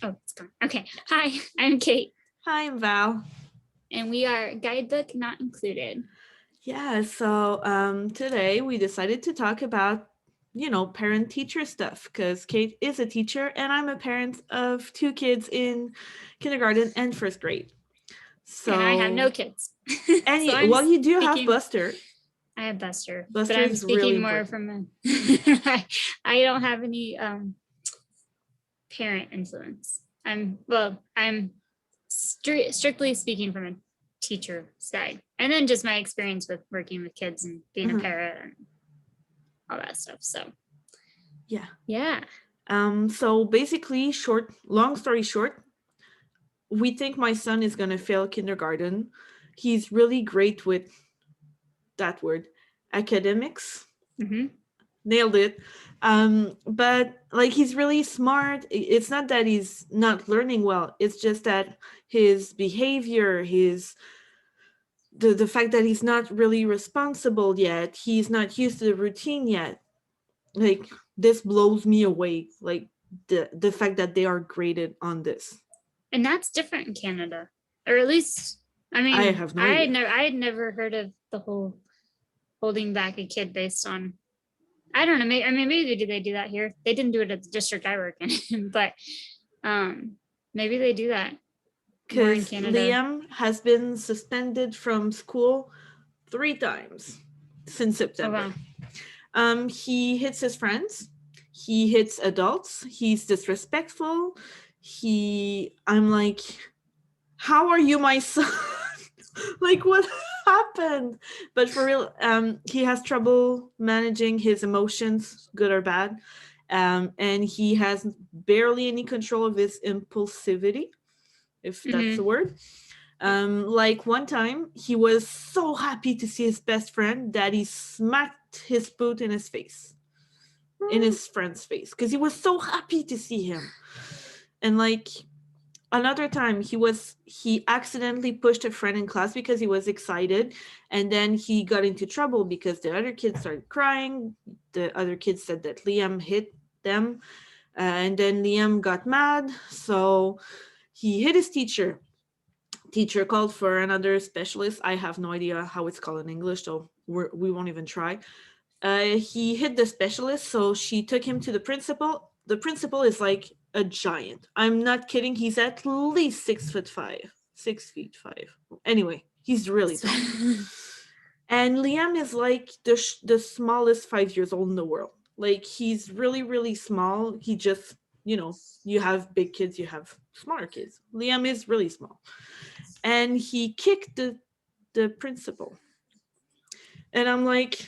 Oh, it's gone. Okay. Hi, I'm Kate, Hi, I'm Val. and we are Guidebook Not Included. Yeah, so today we decided to talk about, parent teacher stuff because Kate is a teacher and I'm a parent of two kids in kindergarten and first grade. And I have no So, kids. and So I'm well, you do have speaking, Buster. I have Buster, but Buster I'm is really speaking more important. from a, I don't have any parent influence. I'm strictly speaking from a teacher side. And then just my experience with working with kids and being a Mhm. parent and all that stuff. So, Yeah. yeah. So basically, long story short, we think my son is gonna fail kindergarten. He's really great with that word, academics. Mm-hmm. Nailed it. But like he's really smart. It's not that he's not learning well, it's just that his behavior, his the fact that he's not really responsible yet, he's not used to the routine yet. Like this blows me away, like the fact that they are graded on this. And that's different in Canada, or at least, I I mean, have no idea. I had never heard of the whole holding back a kid based on. I don't know. I mean, maybe they do that here. They didn't do it at the district I work in, but um, maybe they do that more in Because Canada. Liam has been suspended from school 3 times since Oh September. wow. He hits his friends. He hits adults. He's disrespectful. I'm like, how are you my son? Like, what happened? But for real, he has trouble managing his emotions, good or bad. And he has barely any control of his impulsivity, if that's the Mm-hmm. word. Like one time, he was so happy to see his best friend that he smacked his boot in his friend's face, because he was so happy to see him. And like another time, he accidentally pushed a friend in class because he was excited, and then he got into trouble because the other kids started crying. The other kids said that Liam hit them, and then Liam got mad, so he hit his teacher. Teacher called for another specialist. I have no idea how it's called in English, so we won't even try. He hit the specialist, so she took him to the principal. The principal is like a giant. I'm not kidding. He's at least 6'5". 6 feet 5. Anyway, he's really tall. And Liam is like the smallest 5 years old in the world. Like he's really really small. He just you have big kids, you have smaller kids. Liam is really small, and he kicked the principal. And I'm like,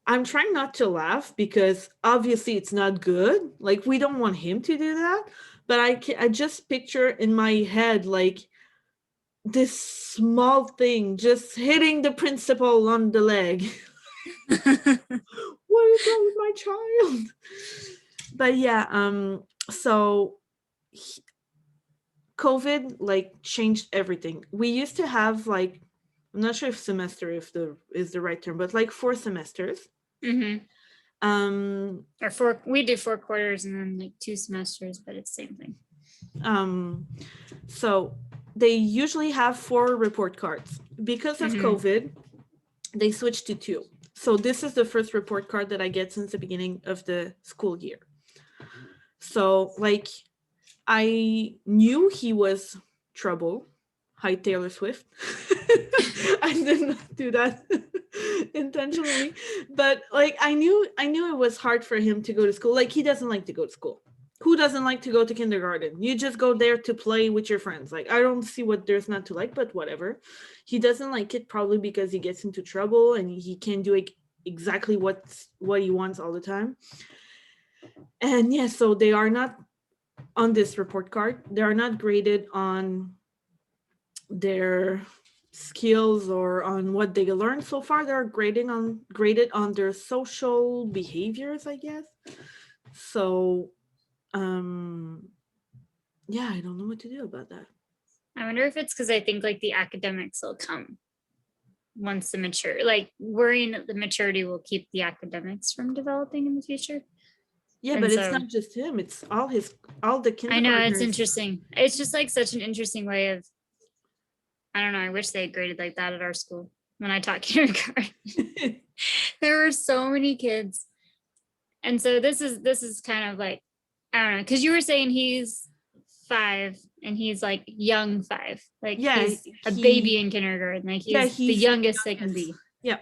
I'm trying not to laugh because obviously it's not good. Like we don't want him to do that, but I just picture in my head like this small thing just hitting the principal on the leg. What is wrong with my child? But yeah, so he- COVID like changed everything. We used to have like, I'm not sure if semester if the is the right term, but like 4 semesters. Mm-hmm. Um Or four. We do 4 quarters and then like 2 semesters, but it's the same thing. um So they usually have 4 report cards. Because of Mm-hmm. COVID, they switched to 2. So this is the first report card that I get since the beginning of the school year. So like I knew he was trouble. Hi Taylor Swift. I did not do that intentionally, but like I knew it was hard for him to go to school. Like he doesn't like to go to school. Who doesn't like to go to kindergarten? You just go there to play with your friends. Like I don't see what there's not to like, but whatever. He doesn't like it probably because he gets into trouble and he can't do exactly what he wants all the time. And yeah, so they are not on this report card. They are not graded on their skills or on what they learned so far. They're graded on their social behaviors, I guess. So um yeah, I don't know what to do about that. I wonder if it's because I think like the academics will come once the mature, like worrying that the maturity will keep the academics from developing in the future. Yeah, And but it's so not just him, it's all the I know it's kindergartners. interesting. It's just like such an interesting way of, I don't know, I wish they had graded like that at our school when I taught kindergarten. There were so many kids. And so this is kind of like, I don't know, because you were saying he's 5 and he's like young 5. Like Yeah, he's a baby in kindergarten. Like he's the he's the youngest they can youngest. be. Yeah.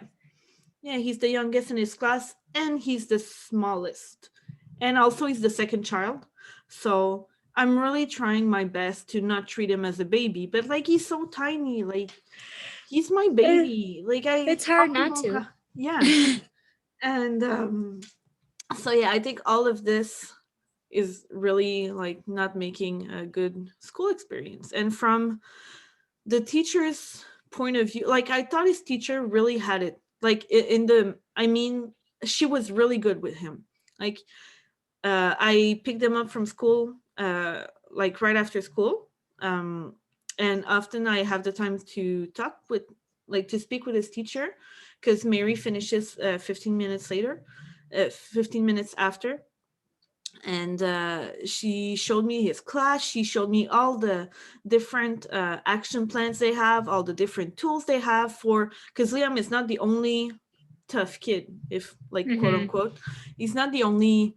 Yeah, he's the youngest in his class and he's the smallest. And also he's the second child. So I'm really trying my best to not treat him as a baby, but like he's so tiny, like he's my baby. Like I It's hard probably not won't to. yeah. And so yeah, I think all of this is really like not making a good school experience. And from the teacher's point of view, like I thought his teacher really had it, like in the, I mean, she was really good with him. Like I picked him up from school like right after school, um and often I have the time to talk with, like to speak with his teacher, because Mary finishes 15 minutes later, 15 minutes after. And she showed me his class, she showed me all the different action plans they have, all the different tools they have for, because Liam is not the only tough kid, if like quote Mhm. unquote, he's not the only,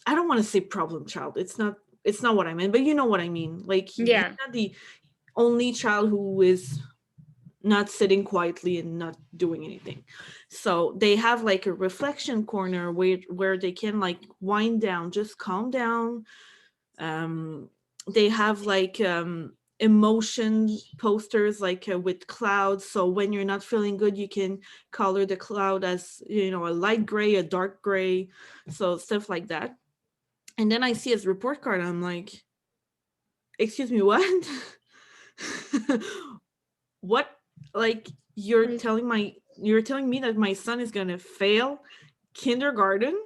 I don't want to say problem child, it's not what I meant, but you know what I mean, like he's Yeah. not the only child who is not sitting quietly and not doing anything. So they have like a reflection corner where they can like wind down, just calm down. They have like emotion posters like with clouds, so when you're not feeling good you can color the cloud as, you know, a light gray, a dark gray, so stuff like that. And then I see his report card and I'm like, excuse me, what? What? Like Like, you're telling me that my son is going to fail kindergarten?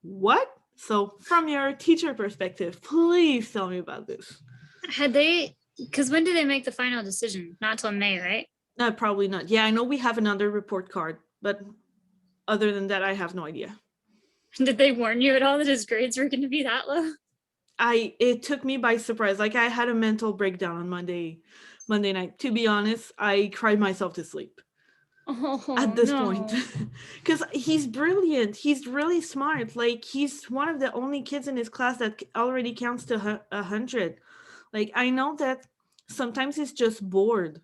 What? So from your teacher perspective, please tell me about this. had they, because when did they make the final decision? Not till May, right? No, probably not. Yeah, I know we have another report card, but other than that I have no idea. Did they warn you at all that his grades were going to be that low? It took me by surprise. Like I had a mental breakdown on Monday night. To be honest, I cried myself to sleep Oh at this point, no. because he's brilliant, he's really smart, like he's one of the only kids in his class that already counts to 100. Like I know that sometimes he's just bored,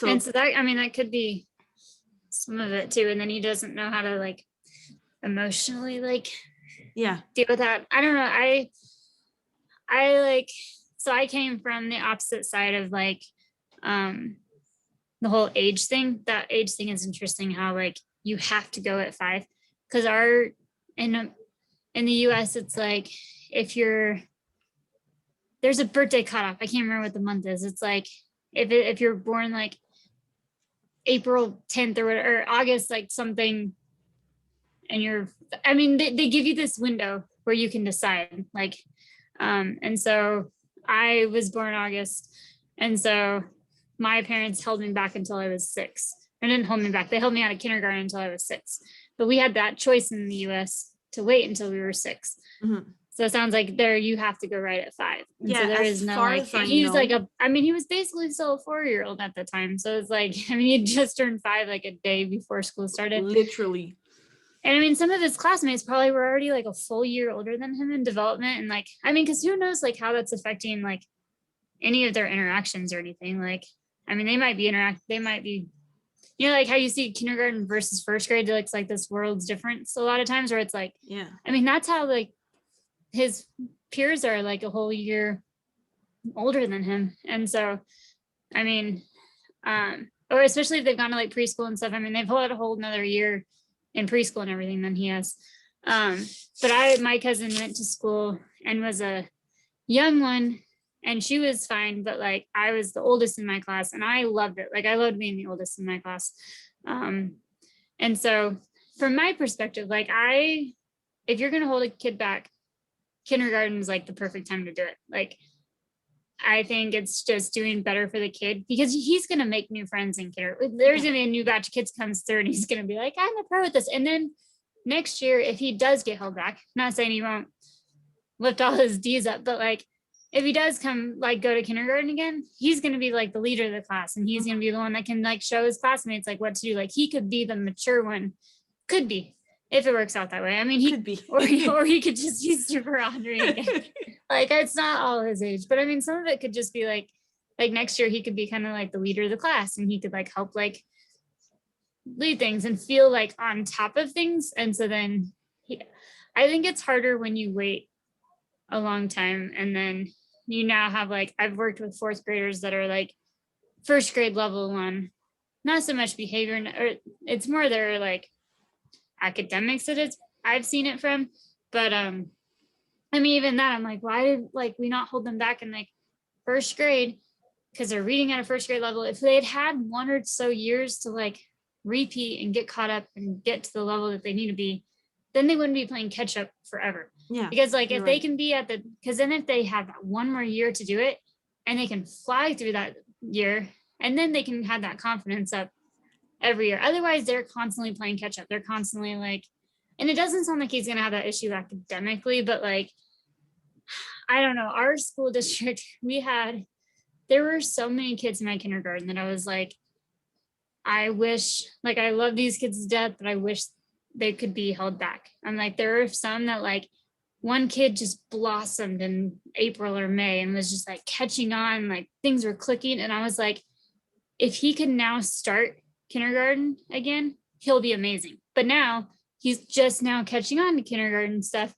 And so so that, I mean, that could be some of it too. And then he doesn't know how to like emotionally like yeah. deal with that. I don't know. I like, so I came from the opposite side of like um the whole age thing. That age thing is interesting, how like you have to go at 5, because our in the US it's like, if you're, there's a birthday cutoff, I can't remember what the month is. It's like if you're born like April 10th or August like something, and you're, I mean they give you this window where you can decide like, and so I was born August, and so my parents held me back until I was 6. Or didn't hold me back, they held me out of kindergarten until I was 6, but we had that choice in the US to wait until we were 6. Mhm. So it sounds like there you have to go right at 5. And so Yeah, there is as no far like, as I he's like know. a, I mean, he was basically still a 4-year-old at the time. So it's like, I mean, he just turned 5 like a day before school started. Literally. And I mean, some of his classmates probably were already like a full year older than him in development. And like, I mean, because who knows like how that's affecting like any of their interactions or anything. Like, I mean, they might be, you know, like how you see kindergarten versus first grade, looks like this world's difference a lot of times, where it's like, Yeah. I mean, that's how like his peers are like a whole year older than him. And so, I mean, or especially if they've gone to like preschool and stuff. I mean, they've had a whole another year in preschool and everything than he has. But my cousin went to school and was a young one, and she was fine, but like I was the oldest in my class and I loved it. Like I loved being the oldest in my class. And so from my perspective, like if you're going to hold a kid back, kindergarten is like the perfect time to do it. Like, I think it's just doing better for the kid, because he's going to make new friends in kindergarten. There's going to be a new batch of kids comes through and he's going to be like, I'm a pro at this. And then next year, if he does get held back, not saying he won't lift all his D's up, but like if he does come like go to kindergarten again, he's going to be like the leader of the class, and he's going to be the one that can like show his classmates like what to do. Like he could be the mature one, could be, if it works out that way. I mean, he Could be. or he could just be super Andre again. Like it's not all his age, but I mean, some of it could just be like next year he could be kind of like the leader of the class, and he could like help like lead things and feel like on top of things. And so then I think it's harder when you wait a long time and then you now have like, I've worked with fourth graders that are like first grade level one, not so much behavior, or it's more their like academics that it's I've seen it from. But I mean, even that, I'm like, why did like we not hold them back in like first grade? Because they're reading at a first grade level. If they had 1 or so years to like repeat and get caught up and get to the level that they need to be, then they wouldn't be playing catch up forever. Yeah. Because like if right. they can be at the, because then if they have 1 more year to do it and they can fly through that year, and then they can have that confidence up every year. Otherwise, they're constantly playing catch up. They're constantly like, and it doesn't sound like he's going to have that issue academically, but like, I don't know, our school district, there were so many kids in my kindergarten that I was like, I wish, like, I love these kids to death, but I wish they could be held back. I'm like, there are some that like, one kid just blossomed in April or May and was just like catching on, like things were clicking. And I was like, if he can now start kindergarten again, he'll be amazing. But now he's just now catching on to kindergarten stuff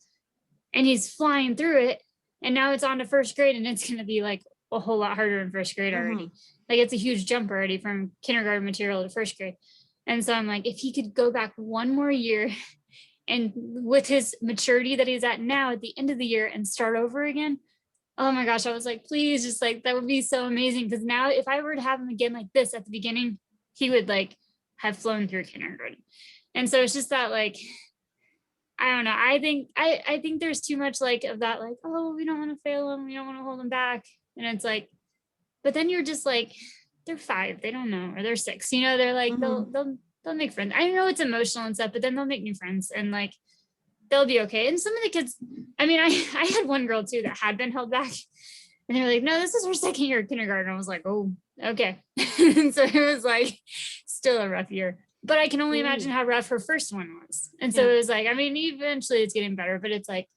and he's flying through it. And now it's on to first grade, and it's going to be like a whole lot harder in first grade already. Mm-hmm. Like it's a huge jump already from kindergarten material to first grade. And so I'm like, if he could go back 1 more year and with his maturity that he's at now at the end of the year and start over again, oh my gosh, I was like, please, just like, that would be so amazing. Because now if I were to have him again like this at the beginning, he would like have flown through kindergarten. And so it's just that like, I don't know. I think there's too much like of that, like, oh, we don't want to fail them. We don't want to hold them back. And it's like, but then you're just like, they're 5, they don't know, or they're 6, you know, they're like, Mm-hmm. they'll make friends. I know it's emotional and stuff, but then they'll make new friends and like, they'll be okay. And some of the kids, I mean, I had one girl too that had been held back, and they were like, no, this is her second year of kindergarten. I was like, oh, okay. And so it was like still a rough year, but I can only imagine how rough her first one was. And so it was like, I mean, eventually it's getting better, but it's like,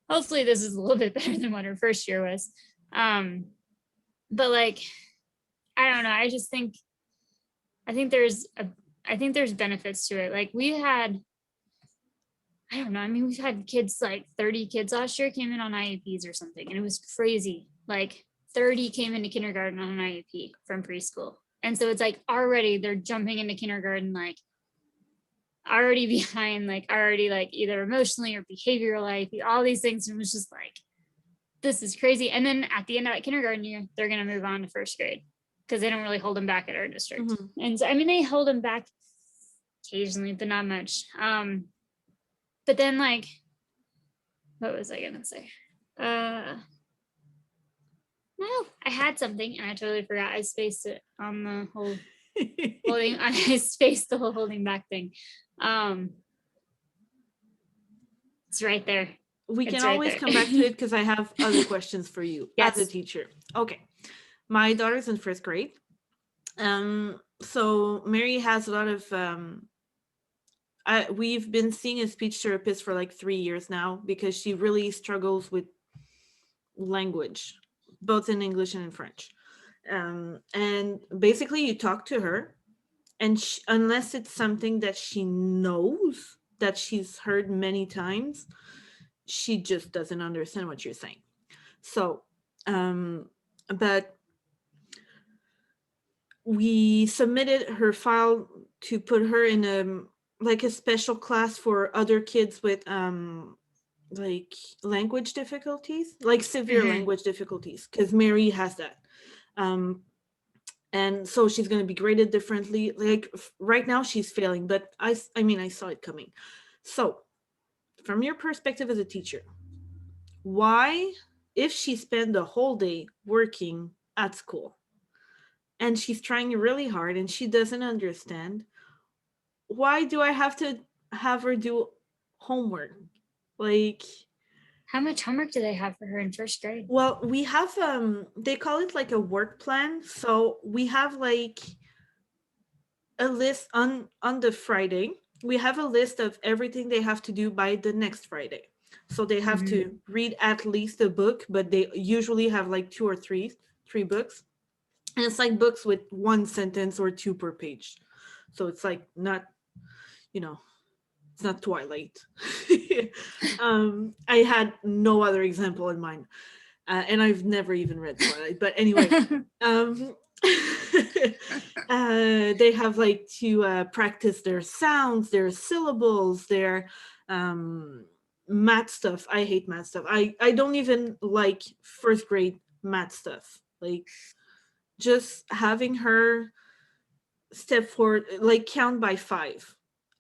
hopefully this is a little bit better than what her first year was. But like, I don't know. I think there's benefits to it. Like we had, I don't know. I mean, we've had kids, like 30 kids last year came in on IEPs or something. And it was crazy. Like 30 came into kindergarten on an IEP from preschool. And so it's like already they're jumping into kindergarten, like already behind, like already like either emotionally or behavioral IEP, all these things. And it was just like, this is crazy. And then at the end of that kindergarten year, they're going to move on to first grade because they don't really hold them back at our district. Mm-hmm. And so, I mean, they hold them back occasionally, but not much. But then like, what was I going to say? No, I had something and I totally forgot. I spaced it on the whole holding. I spaced the whole holding back thing. It's right there. We can always come back to it because I have other questions for you as a teacher. Okay. My daughter's in first grade. So Mary has a lot of, we've been seeing a speech therapist for like 3 years now because she really struggles with language, both in English and in French. And basically you talk to her and unless it's something that she knows, that she's heard many times, she just doesn't understand what you're saying. So, but we submitted her file to put her in a special class for other kids with like language difficulties, like severe language difficulties, because Mary has that. And so she's going to be graded differently. Like right now she's failing, but I mean, I saw it coming. So from your perspective as a teacher, why, if she spent the whole day working at school and she's trying really hard and she doesn't understand, why do I have to have her do homework. Like, How much homework do they have for her in first grade? well, we have they call it like a work plan. So we have like a list on the Friday. We have a list of everything they have to do by the next Friday. So they have Mhm. to read at least a book, but they usually have like two or three books. And it's like books with one sentence or two per page. So it's like not, you know, it's not Twilight. I had no other example in mind. And I've never even read Twilight. But anyway, um, they have like to practice their sounds, their syllables, their math stuff. I hate math stuff. I don't even like first grade math stuff. Like, just having her step forward, like count by 5.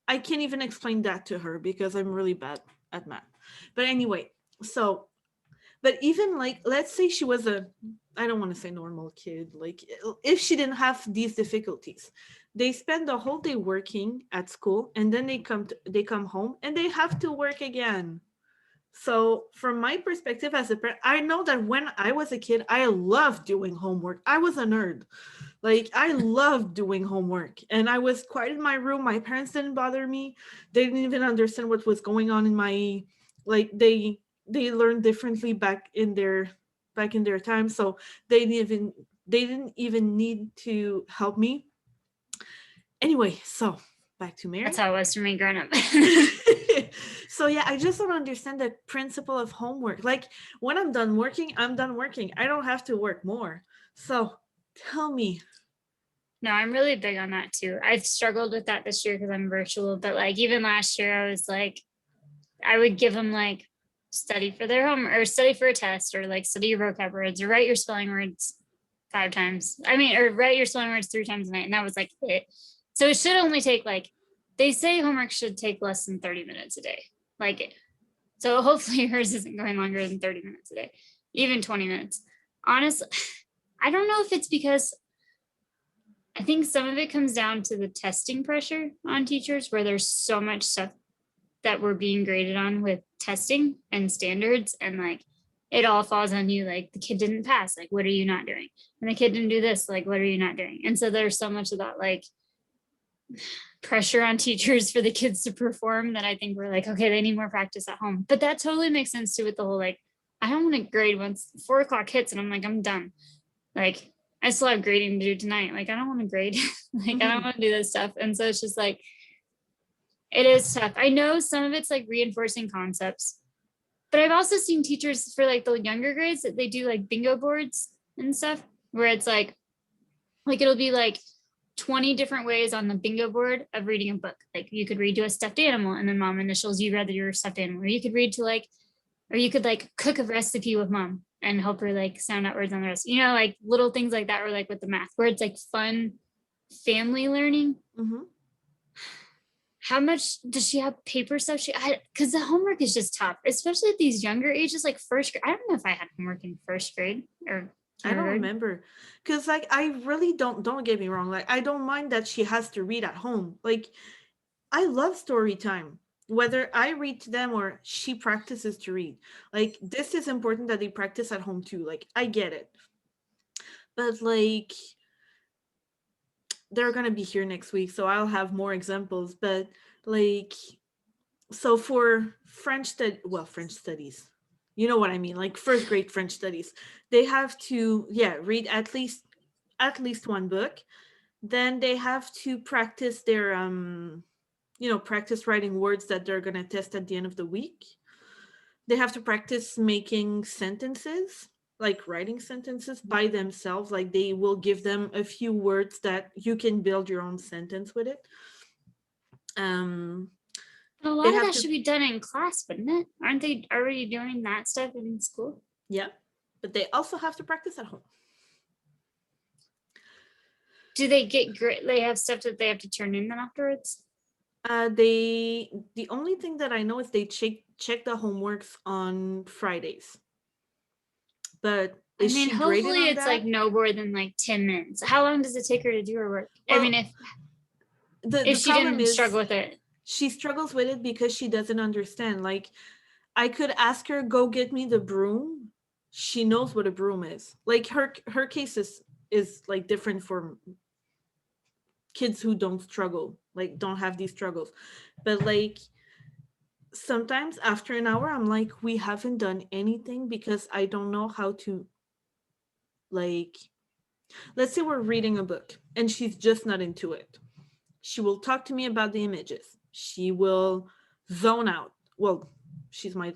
I can't even explain that to her because I'm really bad at math. But anyway, so, but even like, let's say she was a, I don't want to say normal kid, like if she didn't have these difficulties, they spend the whole day working at school and then they come home and they have to work again. So from my perspective as a parent, I know that when I was a kid, I loved doing homework. I was a nerd. Like, I loved doing homework and I was quiet in my room. My parents didn't bother me. They didn't even understand what was going on in my, like, they learned differently back in their time. So they didn't even need to help me. Anyway, so back to That's Mary. how it was for me growing up. So yeah, I just don't understand the principle of homework. Like, when I'm done working, I'm done working. I don't have to work more. So tell me. No, I'm really big on that too. I've struggled with that this year because I'm virtual, but like even last year, I was like, I would give them like study for their home or study for a test or like study your vocab words or write your spelling words 5 times. I mean, or write your spelling words 3 times a night. And that was like it. So it should only take like, they say homework should take less than 30 minutes a day. Like, so hopefully hers isn't going longer than 30 minutes a day, even 20 minutes. Honestly, I don't know if it's because I think some of it comes down to the testing pressure on teachers, where there's so much stuff that we're being graded on with testing and standards, and like it all falls on you. Like, the kid didn't pass, like what are you not doing? And the kid didn't do this, like what are you not doing? And so there's so much of that like pressure on teachers for the kids to perform that I think we're like, okay, they need more practice at home. But that totally makes sense too with the whole like, I don't want to grade once 4 o'clock hits and I'm like, I'm done. Like, I still have grading to do tonight. Like, I don't want to grade. Like, I don't want to do this stuff. And so it's just like, it is tough. I know some of it's like reinforcing concepts, but I've also seen teachers for like the younger grades that they do like bingo boards and stuff where it's like it'll be like 20 different ways on the bingo board of reading a book. Like, you could read to a stuffed animal and then mom initials you read your stuffed animal, or you could read to like, or you could like cook a recipe with mom and help her like sound out words on the rest, like little things like that, or like with the math where it's like fun family learning. Mm-hmm. How much does she have paper stuff? Because the homework is just tough, especially at these younger ages, like first grade. I don't know if I had homework in first grade or I don't third. remember, because like I really don't get me wrong. Like, I don't mind that she has to read at home. Like, I love story time, whether I read to them or she practices to read. Like, this is important that they practice at home too. Like, I get it, but like, they're gonna be here next week, so I'll have more examples. But like, so for French studies, you know what I mean, like first grade French studies, they have to, yeah, read at least one book. Then they have to practice their practice writing words that they're going to test at the end of the week. They have to practice making sentences, like writing sentences by themselves. Like, they will give them a few words that you can build your own sentence with it. A They lot of have that to, should be done in class, wouldn't it? Aren't they already doing that stuff in school? yeah, but they also have to practice at home. Do they get great? They have stuff that they have to turn in then afterwards? The only thing that I know is they check the homeworks on Fridays. But I is mean, she graded hopefully on it's like that? no more than like 10 minutes. How long does it take her to do her work? I Well, mean, the if she problem didn't is, struggle with it. She struggles with it because she doesn't understand. Like, I could ask her, go get me the broom. She knows what a broom is. Like, her case is like different for kids who don't struggle, like don't have these struggles. But like sometimes after an hour, I'm like, we haven't done anything because I don't know how to, like, let's say we're reading a book and she's just not into it. She will talk to me about the images. She will zone out. Well, she's my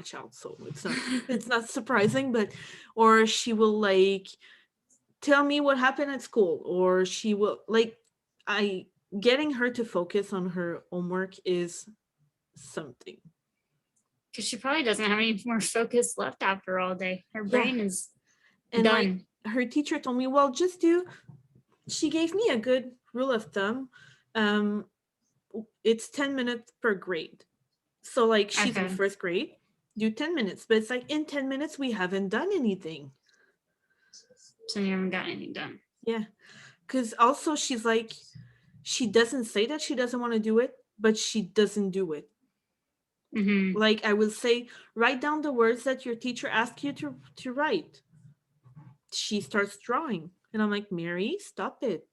child, so it's not surprising, but or she will like tell me what happened at school, or she will like I getting her to focus on her homework is something. Because she probably doesn't have any more focus left after all day. Her Yeah. brain is And like done. her teacher told me, well, just do, she gave me a good rule of thumb. Um, it's 10 minutes per grade. So like she's in Okay. first grade, do 10 minutes, but it's like in 10 minutes we haven't done anything. So you haven't got anything done. Yeah. Because also she's like, she doesn't say that she doesn't want to do it, but she doesn't do it. Mm-hmm. Like I will say, write down the words that your teacher asked you to write. She starts drawing. And I'm like, Mary, stop it.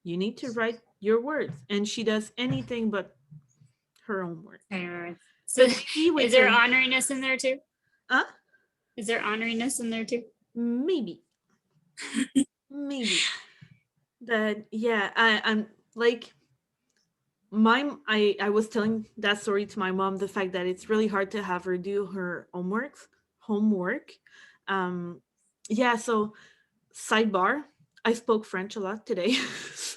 You need to write your words. And she does anything but her own work. So But maybe is with there her, honoriness in there too? huh? Is there honoriness in there too? Maybe. Maybe. That yeah, I'm like I was telling that story to my mom, the fact that it's really hard to have her do her homework. Um yeah, so sidebar, I spoke French a lot today.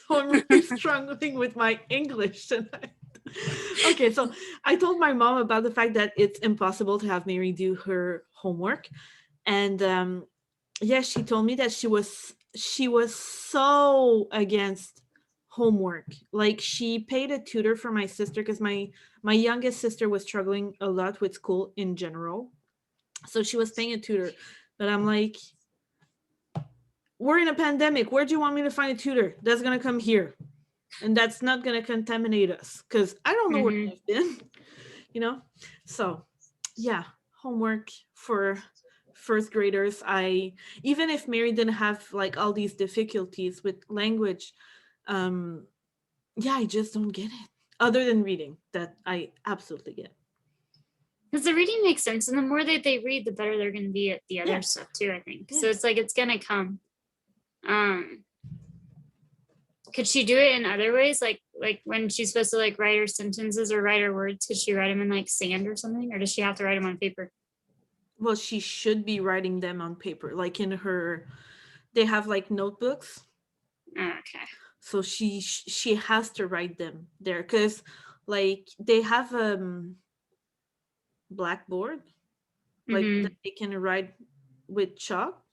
So I'm really struggling with my English tonight. Okay, so I told my mom about the fact that it's impossible to have Mary do her homework. And yeah, she told me that she was so against homework. Like she paid a tutor for my sister because my youngest sister was struggling a lot with school in general. So she was paying a tutor. But I'm like, we're in a pandemic. Where do you want me to find a tutor that's gonna come here? And that's not gonna contaminate us. Cause I don't know where Mm-hmm. you've been, you know? So yeah, homework for first graders. I even if Mary didn't have like all these difficulties with language, um yeah, I just don't get it. Other than reading, that I absolutely get. Because the reading makes sense, and the more that they read, the better they're going to be at the other Yeah. stuff too. I think Yeah. so. It's like it's going to come. Could she do it in other ways, like when she's supposed to like write her sentences or write her words? Could she write them in like sand or something, or does she have to write them on paper? Well, she should be writing them on paper, like in her. They have like notebooks, Okay. so she has to write them there because, like, they have blackboard, like that Mm-hmm. they can write with chalk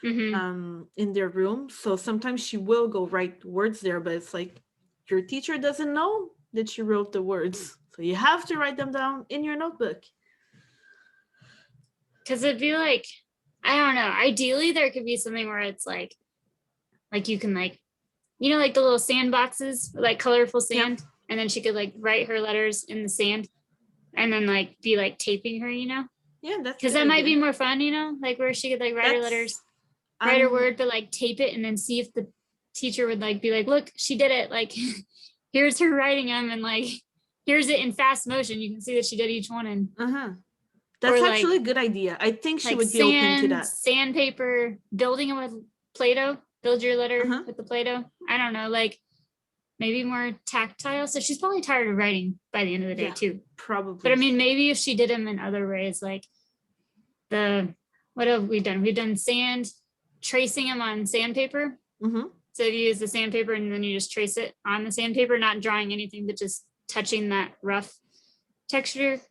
Mm-hmm. in their room. So sometimes she will go write words there, but it's like your teacher doesn't know that she wrote the words, so you have to write them down in your notebook. Because it'd be like, I don't know. Ideally, there could be something where it's like you can like, like the little sand boxes, like colorful Yeah. sand, and then she could like write her letters in the sand, and then like be like taping her, Yeah, that's because a good that might idea. be more fun, like where she could like write her That's letters, write her I'm word, but like tape it and then see if the teacher would like be like, look, she did it. Like, here's her writing them, and like, here's it in fast motion. You can see that she did each one, and uh-huh. or That's actually a good idea. I think she like would be open to that. sandpaper, building them with Play-Doh. Build your letter Uh-huh. with the Play-Doh. I don't know, like maybe more tactile. So she's probably tired of writing by the end of the day Yeah, too. But probably. I mean, maybe if she did them in other ways, like what have we done? We've done tracing them on sandpaper. Mm-hmm. So you use the sandpaper and then you just trace it on the sandpaper, not drawing anything, but just touching that rough texture,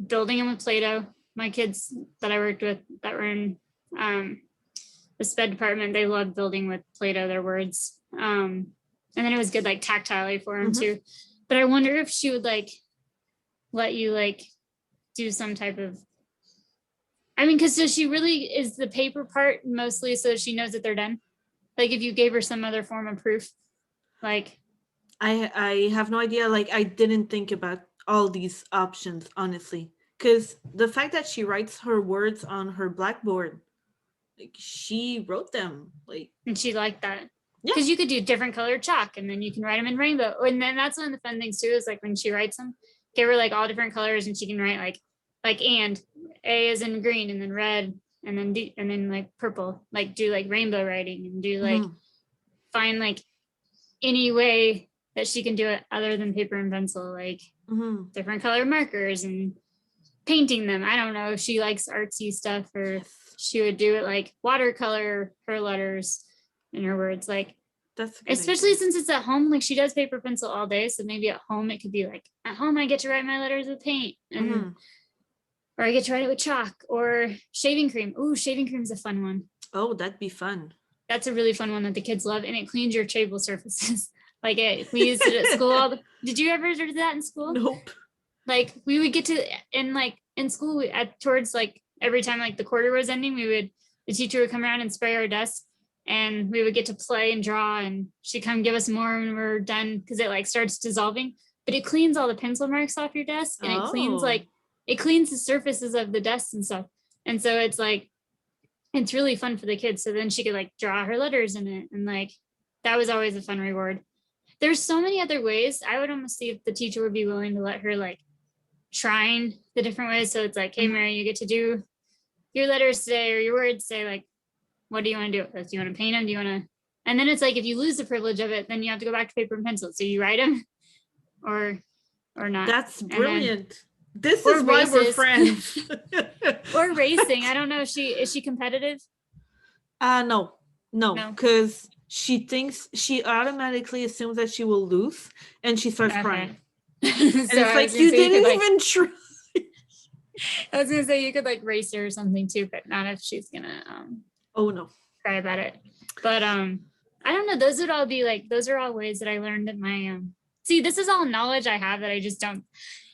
building them with Play-Doh. My kids that I worked with that were in the SPED department, they loved building with Play-Doh their words. And then it was good like tactile for them too. But I wonder if she would like let you like do some type of, I mean, because so she really is the paper part mostly so she knows that they're done. Like if you gave her some other form of proof, like I have no idea. Like, I didn't think about all these options, honestly. Because the fact that she writes her words on her blackboard, like, she wrote them. Like, And she liked that. yeah. Because you could do different colored chalk and then you can write them in rainbow. And then that's one of the fun things too, is like when she writes them, give her like all different colors and she can write like and A is in green and then red and then D and then like purple, like do like rainbow writing and do like find like any way that she can do it other than paper and pencil, like different color markers and painting them. I don't know if she likes artsy stuff or she would do it like watercolor her letters and her words, like That's especially since it's at home, like she does paper pencil all day, so maybe at home it could be like at home I get to write my letters with paint and or I get to write it with chalk or shaving cream. Ooh, shaving cream is a fun one. Oh, that'd be fun. That's a really fun one that the kids love, and it cleans your table surfaces. Like we used it at school. Did you ever do that in school? Nope. Like we would get to in school towards like every time like the quarter was ending, the teacher would come around and spray our desk, and we would get to play and draw, and she'd come give us more when we're done because it like starts dissolving. But it cleans all the pencil marks off your desk, and it cleans the surfaces of the desks and stuff. And so it's like it's really fun for the kids. So then she could like draw her letters in it, and like that was always a fun reward. There's so many other ways. I would almost see if the teacher would be willing to let her like trying the different ways. So it's like, hey, Mary, you get to do your letters today or your words today. Like, what do you want to do? Do you want to paint them? Do you want to? And then it's like, if you lose the privilege of it, then you have to go back to paper and pencil. So you write them or not. That's brilliant. This is why we're friends. Or racing. I don't know. Is she competitive? No, because she automatically assumes that she will lose and she starts crying. And so it's like, you didn't even try. I was gonna say you could like race her or something too, but not if she's gonna cry about it. But I don't know. Those are all ways that I learned at my see, this is all knowledge I have that I just don't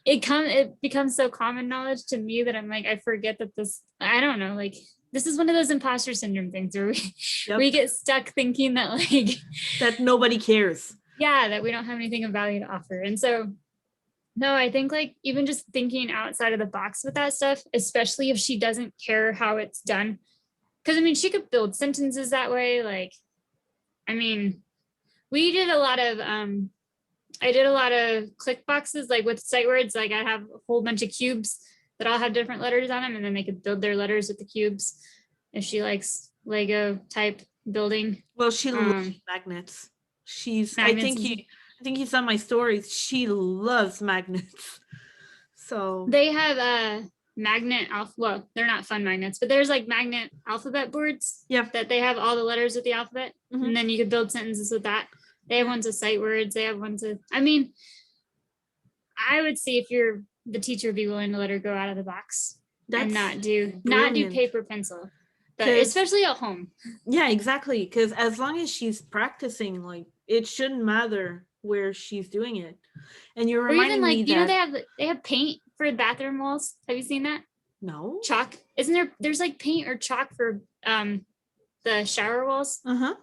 it becomes so common knowledge to me that I'm like, I forget that I don't know, like this is one of those imposter syndrome things where we get stuck thinking that like that nobody cares. Yeah, that we don't have anything of value to offer. And so no, I think like even just thinking outside of the box with that stuff, especially if she doesn't care how it's done. Because I mean, she could build sentences that way. Like, I mean, we did a lot of I did a lot of click boxes, like with sight words. Like I have a whole bunch of cubes that all have different letters on them, and then they could build their letters with the cubes if she likes Lego type building. Well, she loves magnets. I think you saw my stories. She loves magnets. So they have magnet well, they're not fun magnets, but there's like magnet alphabet boards. Yeah. That they have all the letters with the alphabet, and then you could build sentences with that. They have ones with sight words. They have ones with, I mean, I would see if the teacher would be willing to let her go out of the box and not do paper pencil, but especially at home. Yeah, exactly. Because as long as she's practicing, like it shouldn't matter where she's doing it. And you're reminding me that, you know, they have paint for bathroom walls. Have you seen that? No. Chalk. Isn't there? There's like paint or chalk for the shower walls. You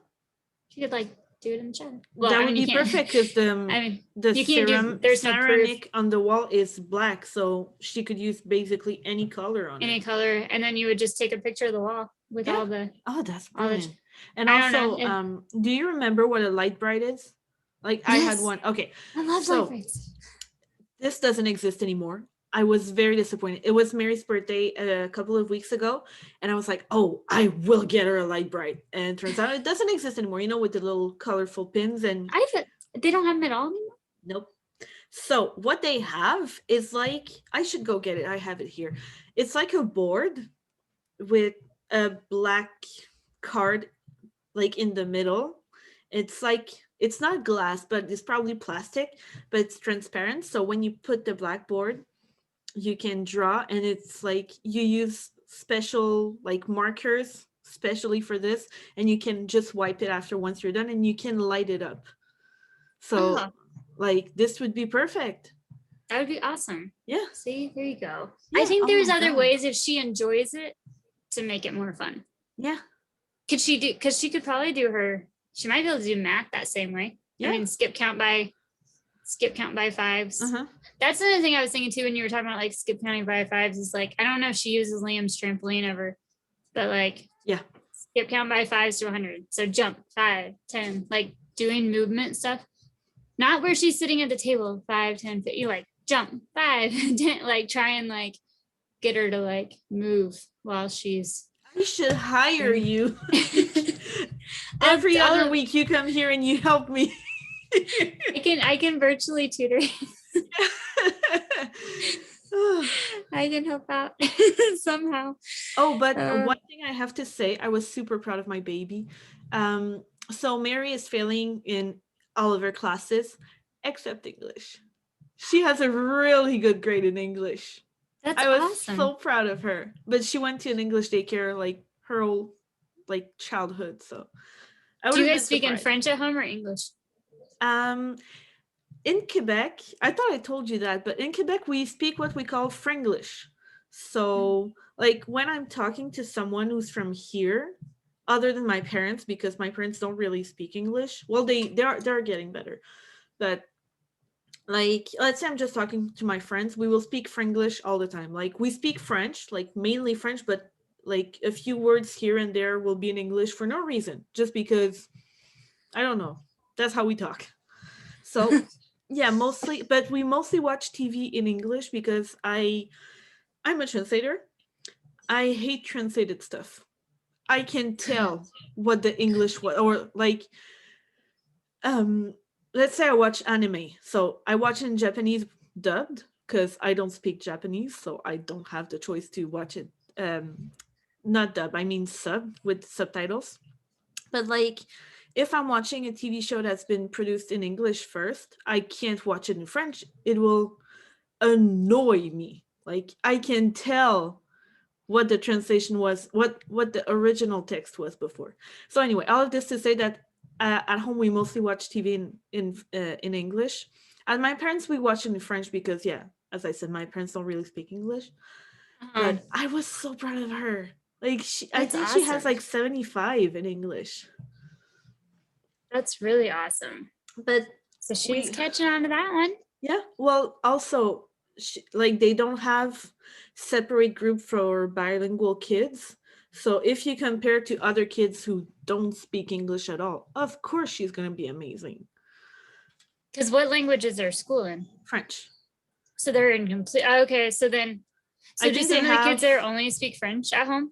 could like do it in the shower. Well, that would be perfect because the ceramic on the wall is black, so she could use basically any color on it. Any color, and then you would just take a picture of the wall with all the. Oh, that's brilliant. And also, do you remember what a light bright is? Like I had one. Okay, I love light brights. This doesn't exist anymore. I was very disappointed. It was Mary's birthday a couple of weeks ago, and I was like, oh, I will get her a light bright. And it turns out it doesn't exist anymore, you know, with the little colorful pins. And they don't have them at all anymore? Nope. So what they have is like, I should go get it. I have it here. It's like a board with a black card like in the middle. It's like, it's not glass, but it's probably plastic, but it's transparent. So when you put the blackboard, you can draw, and it's like you use special like markers specially for this, and you can just wipe it after once you're done, and you can light it up. So like this would be perfect. That would be awesome. Yeah. See, there you go. Yeah. I think there's other ways if she enjoys it to make it more fun. Yeah. Because she could probably she might be able to do math that same way. Yeah. I mean, skip count by skip count by fives. Uh-huh. That's another thing I was thinking too when you were talking about like skip counting by fives is like, I don't know if she uses Liam's trampoline ever, but like, Yeah. skip count by fives to 100. So jump 5, 10, like doing movement stuff. Not where she's sitting at the table, 5, 10, 50, you like jump 5, 10, like try and like get her to like move while she's. I should hire you. Every other week you come here and you help me. I can virtually tutor. I can help out somehow. Oh, but one thing I have to say, I was super proud of my baby. So Mary is failing in all of her classes except English. She has a really good grade in English. That's I was awesome. so proud of her. But she went to an English daycare like her whole like childhood. So do you guys speak in French at home or English? In Quebec, I thought I told you that, but in Quebec we speak what we call Franglish. So like when I'm talking to someone who's from here, other than my parents, because my parents don't really speak English. Well, they're getting better, but like let's say I'm just talking to my friends, we will speak Franglish all the time. Like we speak French, like mainly French, but like a few words here and there will be in English for no reason, just because I don't know. That's how we talk. So yeah, mostly, but we mostly watch TV in English because I'm a translator. I hate translated stuff. I can tell what the English was, or like let's say I watch anime. So I watch in Japanese dubbed because I don't speak Japanese, so I don't have the choice to watch it not dub, I mean sub with subtitles. But like if I'm watching a TV show that's been produced in English first, I can't watch it in French. It will annoy me. Like I can tell what the translation was, what the original text was before. So anyway, all of this to say that at home we mostly watch TV in English. And my parents we watch it in French because yeah, as I said, my parents don't really speak English. But I was so proud of her. Like I think awesome. She has like 75 in English. That's really awesome. But so she's catching on to that one. Yeah. Well, also, like they don't have separate group for bilingual kids. So if you compare to other kids who don't speak English at all, of course she's going to be amazing. Because what language is their school in? French. So they're in complete. Okay, so then, so do some of the kids there only speak French at home?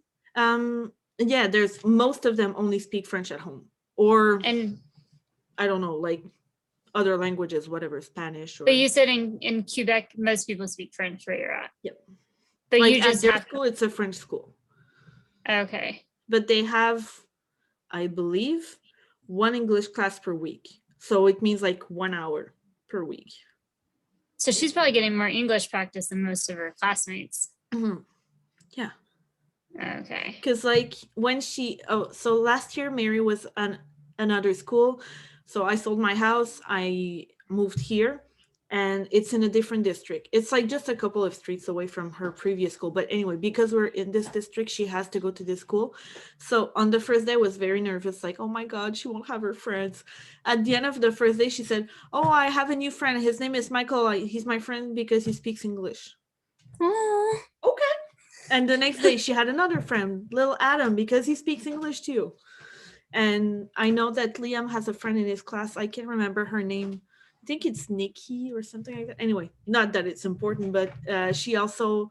Yeah, there's most of them only speak French at home, or and I don't know, like other languages, whatever, Spanish. Or... But you said in Quebec, most people speak French where you're at. Yep. But like you just at their school, it's a French school. Okay. But they have, I believe, one English class per week. So it means like 1 hour per week. So she's probably getting more English practice than most of her classmates. Mm-hmm. Yeah. Okay. Because like when so last year Mary was on another school. So I sold my house. I moved here. And it's in a different district. It's like just a couple of streets away from her previous school. But anyway, because we're in this district, she has to go to this school. So on the first day, I was very nervous. Like, oh my God, she won't have her friends. At the end of the first day, she said, oh, I have a new friend. His name is Michael. He's my friend because he speaks English. Oh. Okay. And the next day, she had another friend, little Adam, because he speaks English too. And I know that Liam has a friend in his class. I can't remember her name. I think it's Nikki or something like that. Anyway, not that it's important, but she also,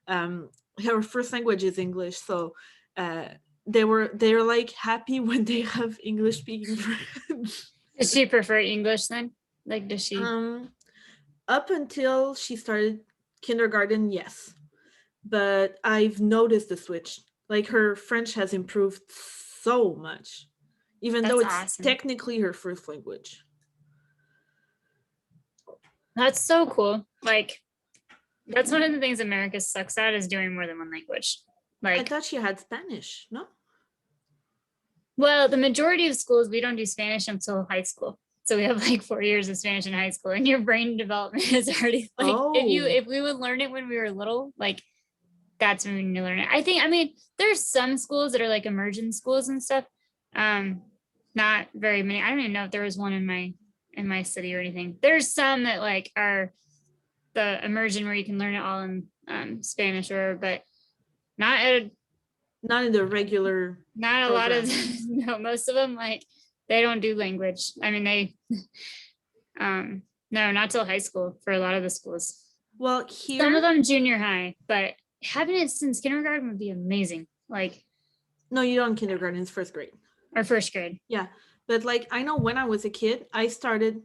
her first language is English. So they're like happy when they have English speaking friends. Does she prefer English then? Like, does she? Up until she started kindergarten, yes. But I've noticed the switch. Like her French has improved so much, even though it's awesome. Technically her first language. That's so cool. Like, that's one of the things America sucks at is doing more than one language. Like, I thought she had Spanish, no? Well, the majority of schools, we don't do Spanish until high school. So we have like 4 years of Spanish in high school, and your brain development is already like, if we would learn it when we were little, like that's when we need to learn it. I mean, there's some schools that are like immersion schools and stuff. Not very many. I don't even know if there was one in in my city or anything. There's some that like are the immersion where you can learn it all in Spanish or, but not at Not in the regular not a lot of program. no, most of them like they don't do language. I mean they no, not till high school for a lot of the schools. Well, Some of here, them junior high, but having it since kindergarten would be amazing. Like no, you don't kindergarten, it's first grade. or first grade. Yeah. But like I know when I was a kid, I started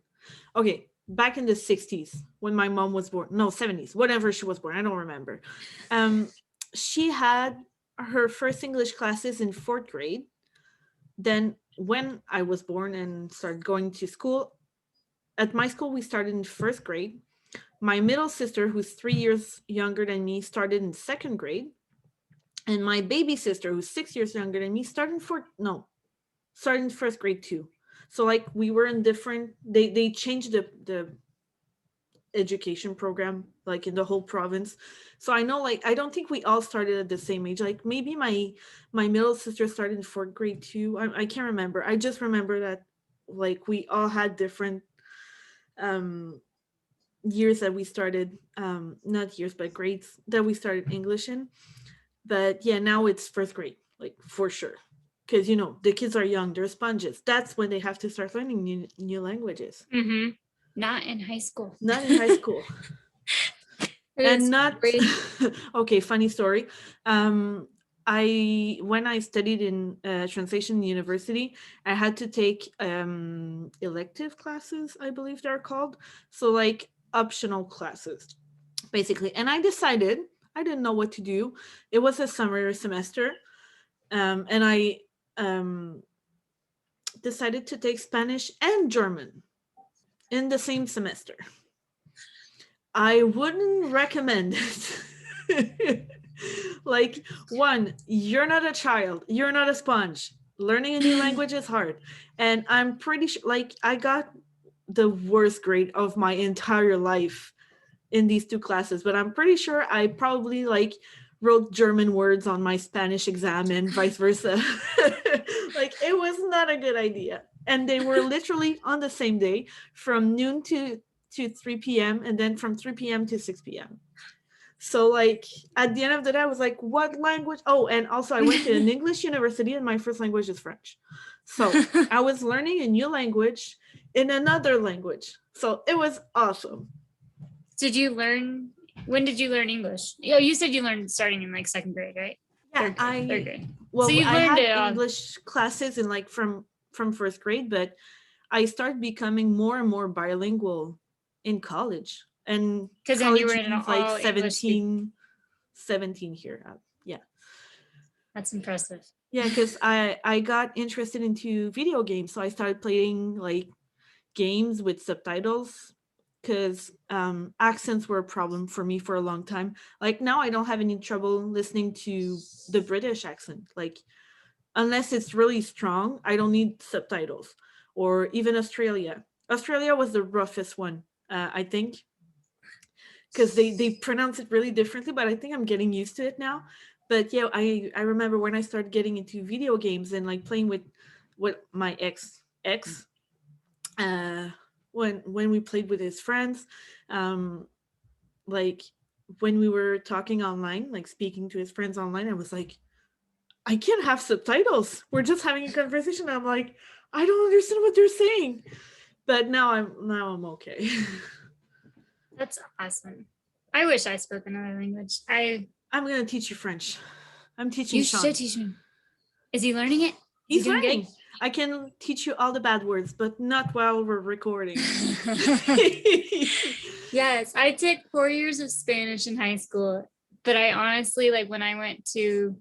okay, back in the 60s when my mom was born. No, 70s, whenever she was born, I don't remember. She had her first English classes in fourth grade. Then when I was born and started going to school, at my school we started in first grade. My middle sister, who's 3 years younger than me, started in second grade. And my baby sister, who's 6 years younger than me, started in first grade too. So like we were in different. They changed the education program like in the whole province. So I know like I don't think we all started at the same age. Like maybe my middle sister started in fourth grade too. I can't remember. I just remember that like we all had different um years that we started, not years but grades that we started English in. But yeah, now it's first grade, like for sure. Because you know the kids are young, they're sponges. That's when they have to start learning new languages. Mm-hmm. Not in high school. Not in high school. It And is not crazy. okay, funny story. I when I studied in translation university, I had to take elective classes, I believe they're called. So like optional classes basically. And I decided I didn't know what to do. It was a summer semester, and I um, decided to take Spanish and German in the same semester. I wouldn't recommend it. Like, one, you're not a child, you're not a sponge. Learning a new language is hard. And I'm pretty sure, like, I got the worst grade of my entire life in these two classes, but I'm pretty sure I probably like wrote German words on my Spanish exam and vice versa. Like it was not a good idea. And they were literally on the same day from noon to 3 p.m. and then from 3 p.m. to 6 p.m. So like at the end of the day, I was like, what language? Oh, and also I went to an English university and my first language is French. So I was learning a new language in another language. So it was awesome. Did you learn? When did you learn English? Oh, you said you learned starting in like second grade, right? Yeah, Third grade. well, So you I learned had it English classes in like from first grade, but I started becoming more and more bilingual in college. And because then you were college in an means like all English speak. 17 here. Yeah. That's impressive. Yeah, because I got interested into video games, so I started playing like games with subtitles because accents were a problem for me for a long time. Like now, I don't have any trouble listening to the British accent. Like unless it's really strong, I don't need subtitles. Or even Australia. Australia was the roughest one, I think, because they pronounce it really differently. But I think I'm getting used to it now. But yeah, I remember when I started getting into video games and like playing with my ex uh, when we played with his friends, um, like when we were talking online, like speaking to his friends online, I was like, I can't have subtitles. We're just having a conversation. I'm like, I don't understand what they're saying. But now I'm okay. That's awesome. I wish I spoke another language. I'm gonna teach you French. I'm teaching You Sean. should teach me. Is he learning it? Is He's he doing learning. I can teach you all the bad words, but not while we're recording. good? Yes, I took 4 years of Spanish in high school, but I honestly like when I went to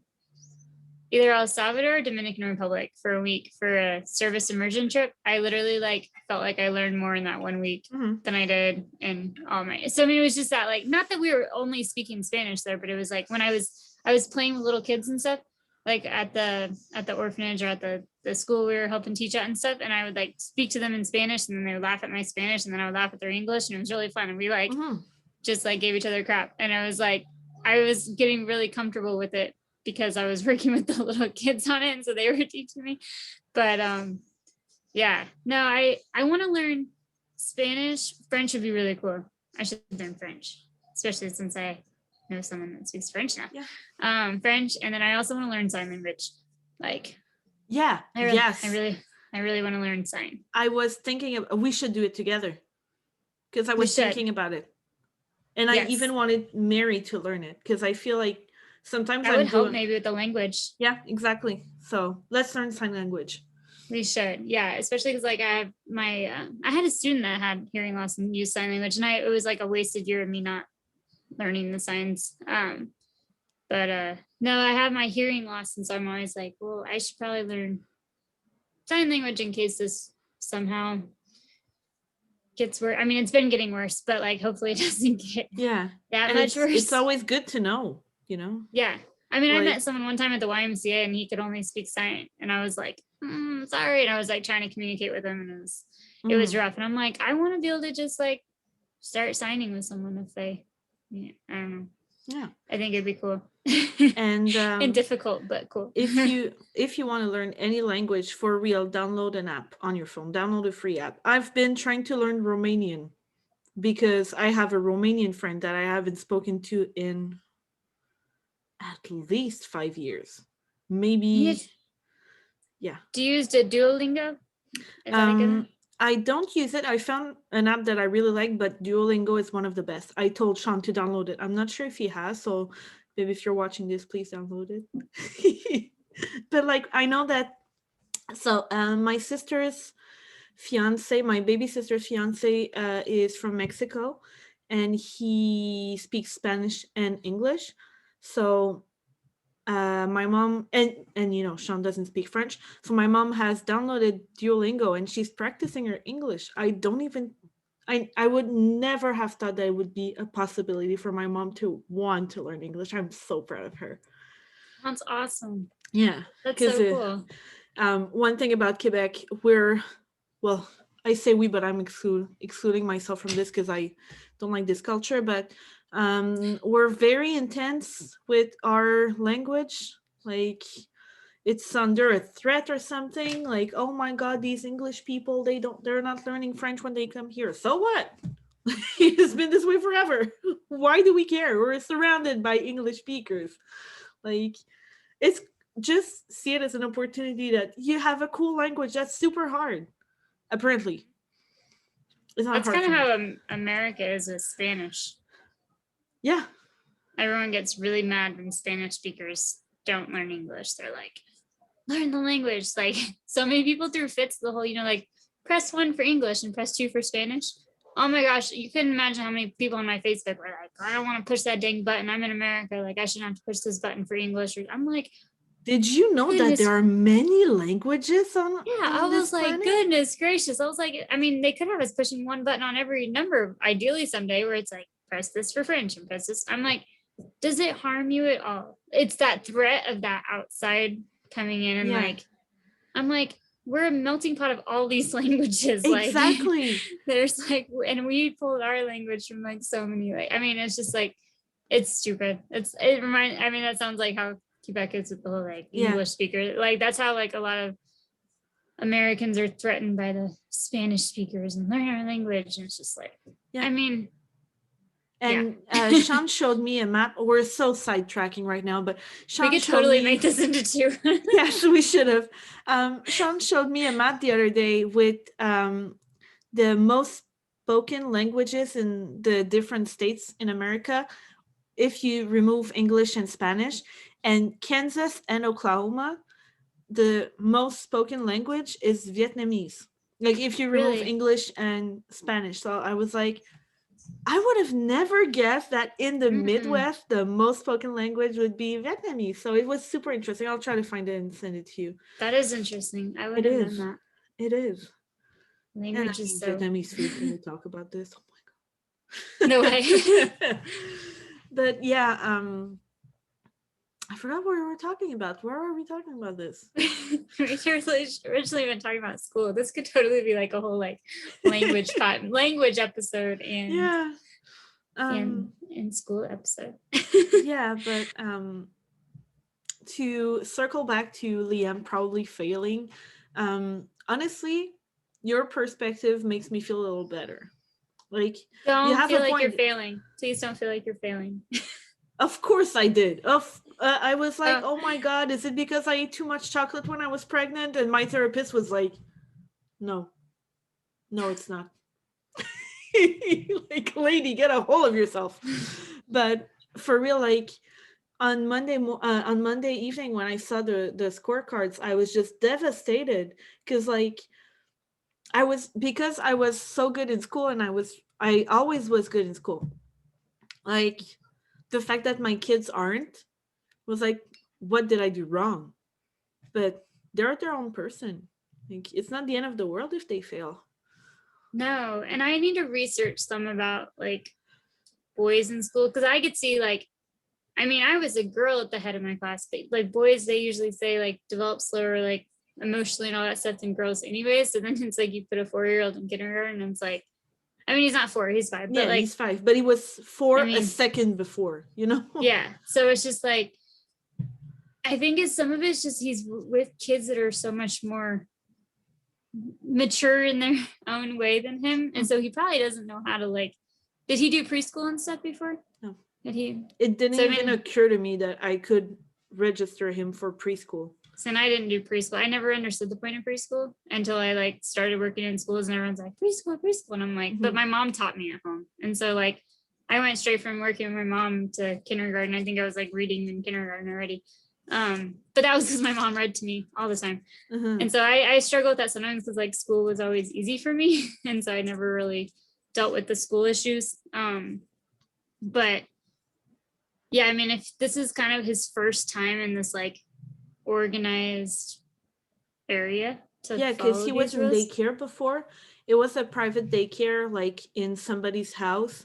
either El Salvador or Dominican Republic for a week for a service immersion trip, I literally like felt like I learned more in that 1 week than I did in all my. So I mean, it was just that like not that we were only speaking Spanish there, but it was like when I was playing with little kids and stuff, like at the orphanage or at the school we were helping teach at and stuff, and I would like speak to them in Spanish, and then they would laugh at my Spanish, and then I would laugh at their English, and it was really fun. And we like just like gave each other crap, and I was like, I was getting really comfortable with it because I was working with the little kids on it, and so they were teaching me. But yeah, no, I want to learn. Spanish, French would be really cool. I should learn French, especially since I know someone that speaks French now. Yeah. French, and then I also want to learn sign language. Like, Yeah. I Yes. really want to learn sign. I was thinking of, we should do it together because I was thinking about it, and I even wanted Mary to learn it because I feel like sometimes I would help maybe with the language. Yeah, exactly. So let's learn sign language. We should, yeah, especially because like I have I had a student that had hearing loss and used sign language, and it was like a wasted year of me not learning the signs. But no, I have my hearing loss, and so I'm always like, well, I should probably learn sign language in case this somehow gets worse. I mean, it's been getting worse, but like hopefully it doesn't get that much worse. It's always good to know, you know? Yeah. I mean, like, I met someone one time at the YMCA and he could only speak sign, and I was like, sorry. And I was like trying to communicate with him, and it was rough. And I'm like, I want to be able to just like start signing with someone if they, I don't know. Yeah. I think it'd be cool. And difficult, but cool. if you want to learn any language for real, download an app on your phone. Download a free app. I've been trying to learn Romanian because I have a Romanian friend that I haven't spoken to in at least 5 years. Maybe. Yeah. Do you use the Duolingo? Is that a good one? I don't use it. I found an app that I really like, but Duolingo is one of the best. I told Sean to download it. I'm not sure if he has, so maybe if you're watching this, please download it. But like, I know that. So my sister's fiance, my baby sister's fiance, is from Mexico, and he speaks Spanish and English. So my mom and you know, Sean doesn't speak French, so my mom has downloaded Duolingo and she's practicing her English. I would never have thought that it would be a possibility for my mom to want to learn English. I'm so proud of her. That's awesome. Yeah, that's so cool. One thing about Quebec, I say we, but I'm excluding myself from this because I don't like this culture, but we're very intense with our language. Like, it's under a threat or something. Like, oh my God, these English people, they're not learning French when they come here. So what? It's been this way forever. Why do we care? We're surrounded by English speakers. Like, it's just see it as an opportunity that you have a cool language that's super hard. Apparently. That's kind of how America is with Spanish. Yeah. Everyone gets really mad when Spanish speakers don't learn English. They're like, learn the language. Like, so many people threw fits the whole, like, press 1 for English and press 2 for Spanish. Oh my gosh, you couldn't imagine how many people on my Facebook were like, I don't want to push that dang button. I'm in America. Like, I shouldn't have to push this button for English. I'm like, did you know that there are many languages on? Yeah, I was like, goodness gracious. I was like, I mean, they could have us pushing one button on every number, ideally someday, where it's like, press this for French and press this. I'm like, does it harm you at all? It's that threat of that outside coming in and like, I'm like, we're a melting pot of all these languages. Exactly. Like, there's like, and we pulled our language from like so many, like, I mean, it's just like, it's stupid. I mean, that sounds like how Quebec is with the whole like English speaker. Like, that's how like a lot of Americans are threatened by the Spanish speakers and learn our language. And it's just like, I mean. And Sean showed me a map. We're so sidetracking right now, but Sean we could totally make this into 2. Yes, we should have. Sean showed me a map the other day with the most spoken languages in the different states in America. If you remove English and Spanish, and Kansas and Oklahoma, the most spoken language is Vietnamese. Like, if you remove English and Spanish. So I was like, I would have never guessed that in the Midwest, the most spoken language would be Vietnamese. So it was super interesting. I'll try to find it and send it to you. That is interesting. I would have known that. It is. Language is so... Vietnamese food. Can we talk about this? Oh my God. No way. But yeah, I forgot what we were talking about. Where are we talking about this? We originally been talking about school. This could totally be like a whole like language episode and in school episode. Yeah, but to circle back to Liam probably failing, honestly, your perspective makes me feel a little better. Like, you Don't have feel a like you're point. failing. Please don't feel like you're failing. Of course I did. I was like, Oh, oh my God, is it because I ate too much chocolate when I was pregnant? And my therapist was like, no, no, it's not. Like, lady, get a hold of yourself. But for real, like, on Monday evening when I saw the scorecards, I was just devastated because, like, because I was so good in school, and I always was good in school. Like, the fact that my kids aren't was like, what did I do wrong? But they're their own person. Like, it's not the end of the world if they fail. no. And I need to research some about like boys in school because I could see like, I mean, I was a girl at the head of my class, but like boys, they usually say like develop slower, like emotionally and all that stuff than girls anyway. So then it's like you put a 4-year-old in kindergarten and it's like, I mean, he's not 4, he's 5, but Yeah, like, he's 5, but he was I 4 a mean, second before, you know? yeah. So it's just like, I think it's some of it's just he's with kids that are so much more mature in their own way than him. And so he probably doesn't know how to like, did he do preschool and stuff before? No. Did he? It didn't So I even mean, occur to me that I could register him for preschool. so I didn't do preschool. I never understood the point of preschool until I like started working in schools and everyone's like preschool, preschool. And I'm like, but my mom taught me at home. And so like I went straight from working with my mom to kindergarten. I think I was like reading in kindergarten already. But that was because my mom read to me all the time. And so I struggle with that sometimes because like school was always easy for me. And so I never really dealt with the school issues. But yeah, I mean, if this is kind of his first time in this like organized area to Yeah, because follow he was these in rules. daycare before. It was a private daycare, like in somebody's house.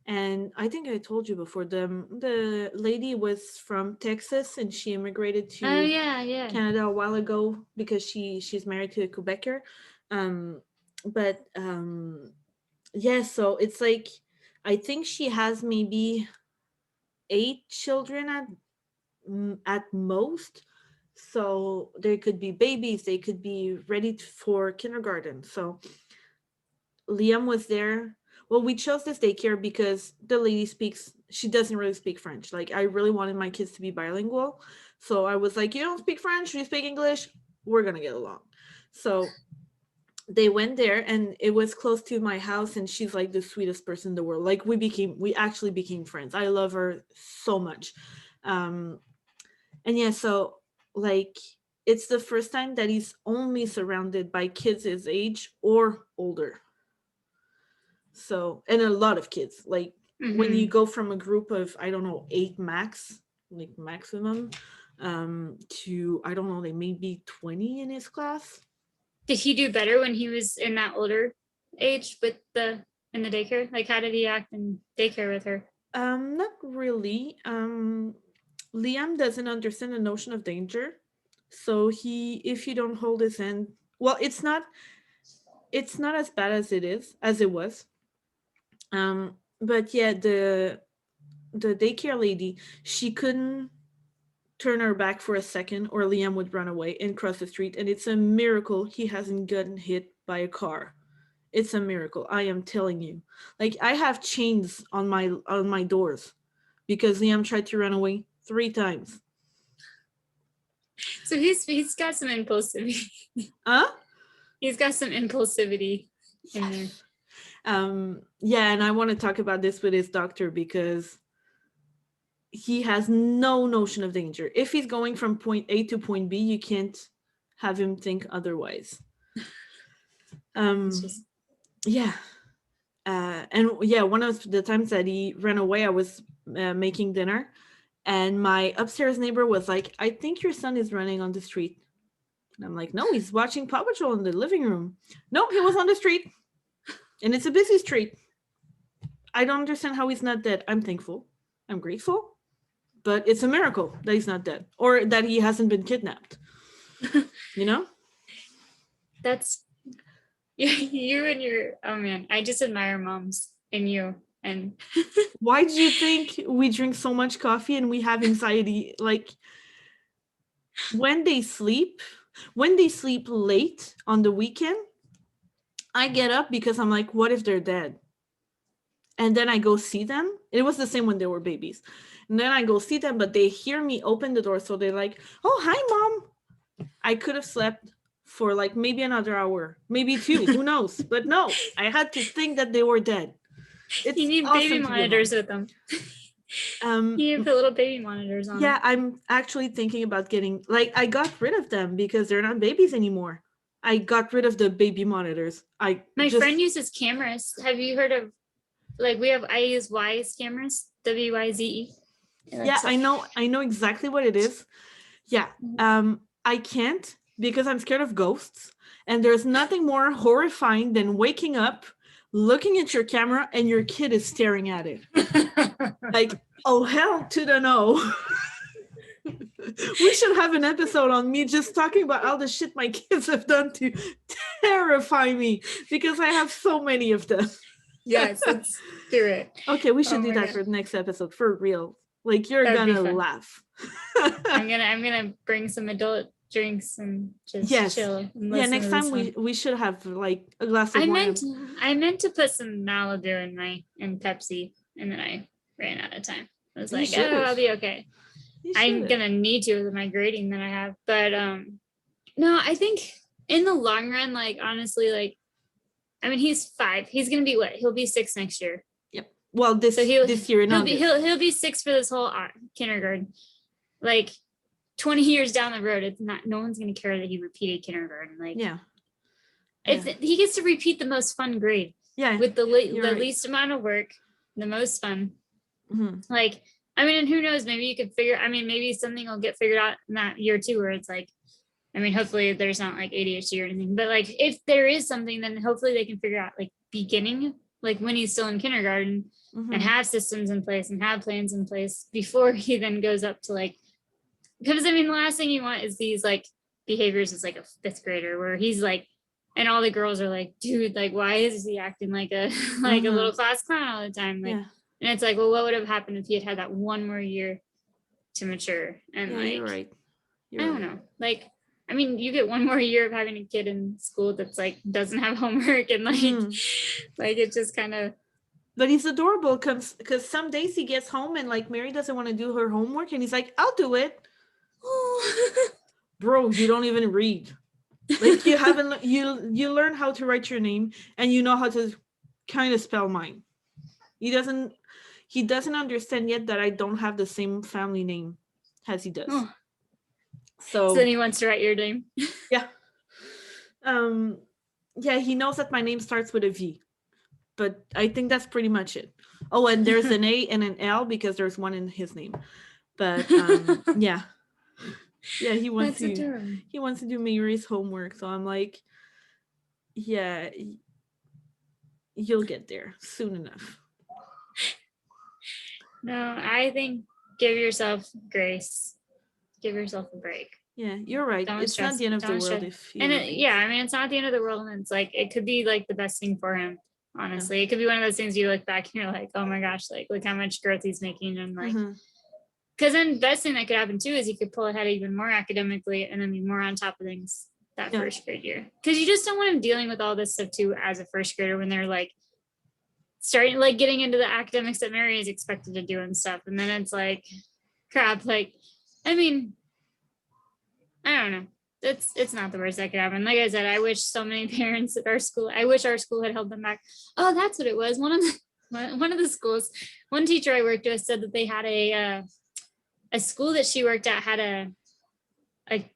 And I think I told you before, the lady was from Texas and she immigrated Oh to yeah. Canada a while ago because she's married to a Quebecer. But yeah, so it's like, I think she has maybe 8 children at most. So they could be babies, they could be ready for kindergarten. So Liam was there. Well, we chose this daycare because the lady she doesn't really speak French. Like, I really wanted my kids to be bilingual. So I was like, you don't speak French, you speak English, we're going to get along. So they went there and it was close to my house, and she's like the sweetest person in the world. Like, we actually became friends. I love her so much. And yeah, so like, it's the first time that he's only surrounded by kids his age or older. So, and a lot of kids. Like, when you go from a group of, I don't know, 8 max, like maximum, to, I don't know, they may be 20 in his class. Did he do better when he was in that older age with in the daycare? Like how did he act in daycare with her? Not really. Liam doesn't understand the notion of danger. So if you don't hold his hand, well, it's not as bad as it was. But yeah, the daycare lady, she couldn't turn her back for a second or Liam would run away and cross the street, and it's a miracle he hasn't gotten hit by a car. It's a miracle, I am telling you. Like, I have chains on my doors because Liam tried to run away 3 times. So he's got some impulsivity. Huh? He's got some impulsivity in there. Yeah, and I want to talk about this with his doctor because he has no notion of danger. If he's going from point A to point B, you can't have him think otherwise. It's just Yeah. And yeah, one of the times that he ran away, I was making dinner, and my upstairs neighbor was like, I think your son is running on the street. And I'm like, no, he's watching Paw Patrol in the living room. No, he was on the street. And it's a busy street. I don't understand how he's not dead. I'm thankful. I'm grateful. But it's a miracle that he's not dead or that he hasn't been kidnapped. You know? that's you and your, oh man, I just admire moms and you. And why do you think we drink so much coffee and we have anxiety? Like, when they sleep late on the weekend, I get up because I'm like, what if they're dead? And then I go see them. It was the same when they were babies. And then I go see them, but they hear me open the door. So they're like, oh, hi, Mom. I could have slept for like maybe another hour, maybe two, who knows? But no, I had to think that they were dead. It's You need baby awesome to be a mom. monitors with them. You need to put little baby monitors on Yeah, them. I'm actually thinking about getting, like, I got rid of them because they're not babies anymore. I got rid of the baby monitors. My friend uses cameras. Have you heard of, like, I use Wyze cameras, WYZE. Yeah, I know exactly what it is. Yeah. I can't because I'm scared of ghosts. And there's nothing more horrifying than waking up, looking at your camera, and your kid is staring at it. Like, oh, hell to the no. We should have an episode on me just talking about all the shit my kids have done to terrify me because I have so many of them. Yes, let's do it. Okay, we should do that for the next episode for real. Like, you're gonna laugh. I'm gonna bring some adult drinks and just chill. And yeah, next time we should have like a glass of wine. I meant to put some Malibu in Pepsi, and then I ran out of time. I was like, oh, I'll be okay. I'm gonna need to with my grading that I have. But no, I think in the long run, like, honestly, like, I mean, he's 5. He's gonna be what? He'll be 6 next year. Yep. Well, this year in August. He'll be 6 for this whole kindergarten. Like 20 years down the road, it's not. No one's gonna care that he repeated kindergarten. Like, he gets to repeat the most fun grade. Yeah. With the least amount of work, the most fun. Mm-hmm. Like, I mean, and who knows? Maybe you could maybe something will get figured out in that year too, where it's like, I mean, hopefully there's not like ADHD or anything, but like if there is something, then hopefully they can figure out like beginning, like when he's still in kindergarten, and have systems in place and have plans in place before he then goes up to like, because I mean, the last thing you want is these like behaviors as like a 5th grader where he's like, and all the girls are like, dude, like, why is he acting like a a little class clown all the time? Like, and it's like, well, what would have happened if he had that one more year to mature? And like, you're right. I don't know. Like, I mean, you get one more year of having a kid in school that's like doesn't have homework and like, like it just kind of. But he's adorable because some days he gets home and like Mary doesn't want to do her homework and he's like, I'll do it. Bro, you don't even read. Like, you haven't you learn how to write your name and you know how to kind of spell mine. He doesn't understand yet that I don't have the same family name as he does. So then he wants to write your name. Yeah. Yeah, he knows that my name starts with a V. But I think that's pretty much it. Oh, and there's an A and an L because there's one in his name. But yeah. Yeah, he wants to do Mary's homework. So I'm like, yeah, you'll get there soon enough. No, I think give yourself grace. Give yourself a break. Yeah, you're right. It's not the end of the world. I mean, it's not the end of the world. And it's like, it could be like the best thing for him. Honestly, it could be one of those things you look back and you're like, oh my gosh, like look how much growth he's making. And like, because then the best thing that could happen too is he could pull ahead even more academically and then be more on top of things that first grade year. Because you just don't want him dealing with all this stuff too as a first grader when they're like starting, like getting into the academics that Mary is expected to do and stuff. And then it's like, crap, like, I mean, I don't know. It's not the worst that could happen. Like I said, I wish so many parents at our school, I wish our school had held them back. Oh, that's what it was. One of the schools, one teacher I worked with said that they had a school that she worked at had a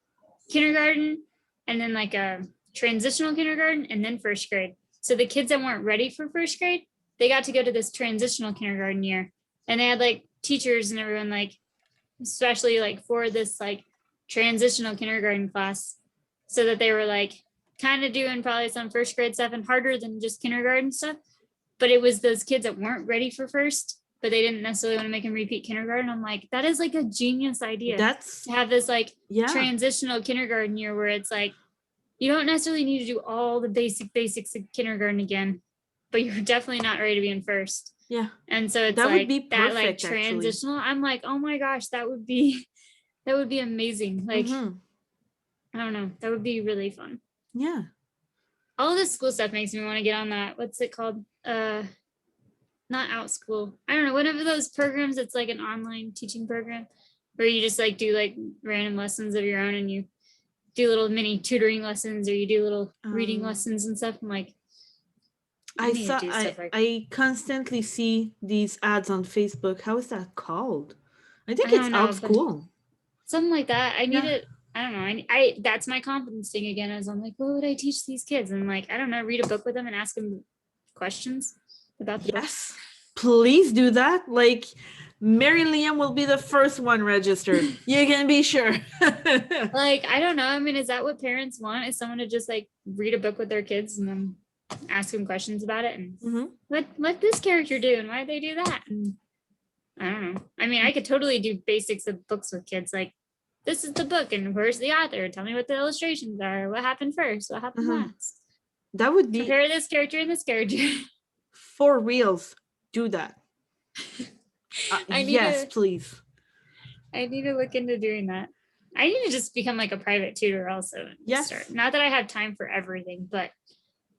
kindergarten and then like a transitional kindergarten and then first grade. So the kids that weren't ready for first grade, they got to go to this transitional kindergarten year. And they had like teachers and everyone like, especially like for this like transitional kindergarten class, so that they were like kind of doing probably some first grade stuff and harder than just kindergarten stuff. But it was those kids that weren't ready for first, but they didn't necessarily want to make them repeat kindergarten. I'm like, that is like a genius idea. That's to have this like transitional kindergarten year where it's like, you don't necessarily need to do all the basics of kindergarten again, but you're definitely not ready to be in first. Yeah. And so it's that like would be perfect, that like transitional. Actually. I'm like, oh my gosh, that would be amazing. Like, I don't know, that would be really fun. Yeah. all this school stuff makes me want to get on that. What's it called? Not Out School. I don't know. One of those programs. It's like an online teaching program where you just like do like random lessons of your own, and you do little mini tutoring lessons, or you do little reading lessons and stuff. I'm like, I constantly see these ads on Facebook. How is that called? I think I it's don't know, Out but School. something like that. I need Yeah. it. I don't know. I that's my confidence thing again. Is I'm like, what would I teach these kids? And like, I don't know, read a book with them and ask them questions about the book. Yes, please do that. Like, Mary Liam will be the first one registered. You can be sure. Like, I don't know. I mean, is that what parents want? Is someone to just like read a book with their kids and then ask them questions about it and let this character do and why they do that? And I don't know. I mean, I could totally do basics of books with kids. Like, this is the book and where's the author? Tell me what the illustrations are. What happened first? What happened last? That would be compare this character and this character. For reals. Do that. Yes, please. I need to look into doing that. I need to just become like a private tutor also. Yes. Not that I have time for everything, but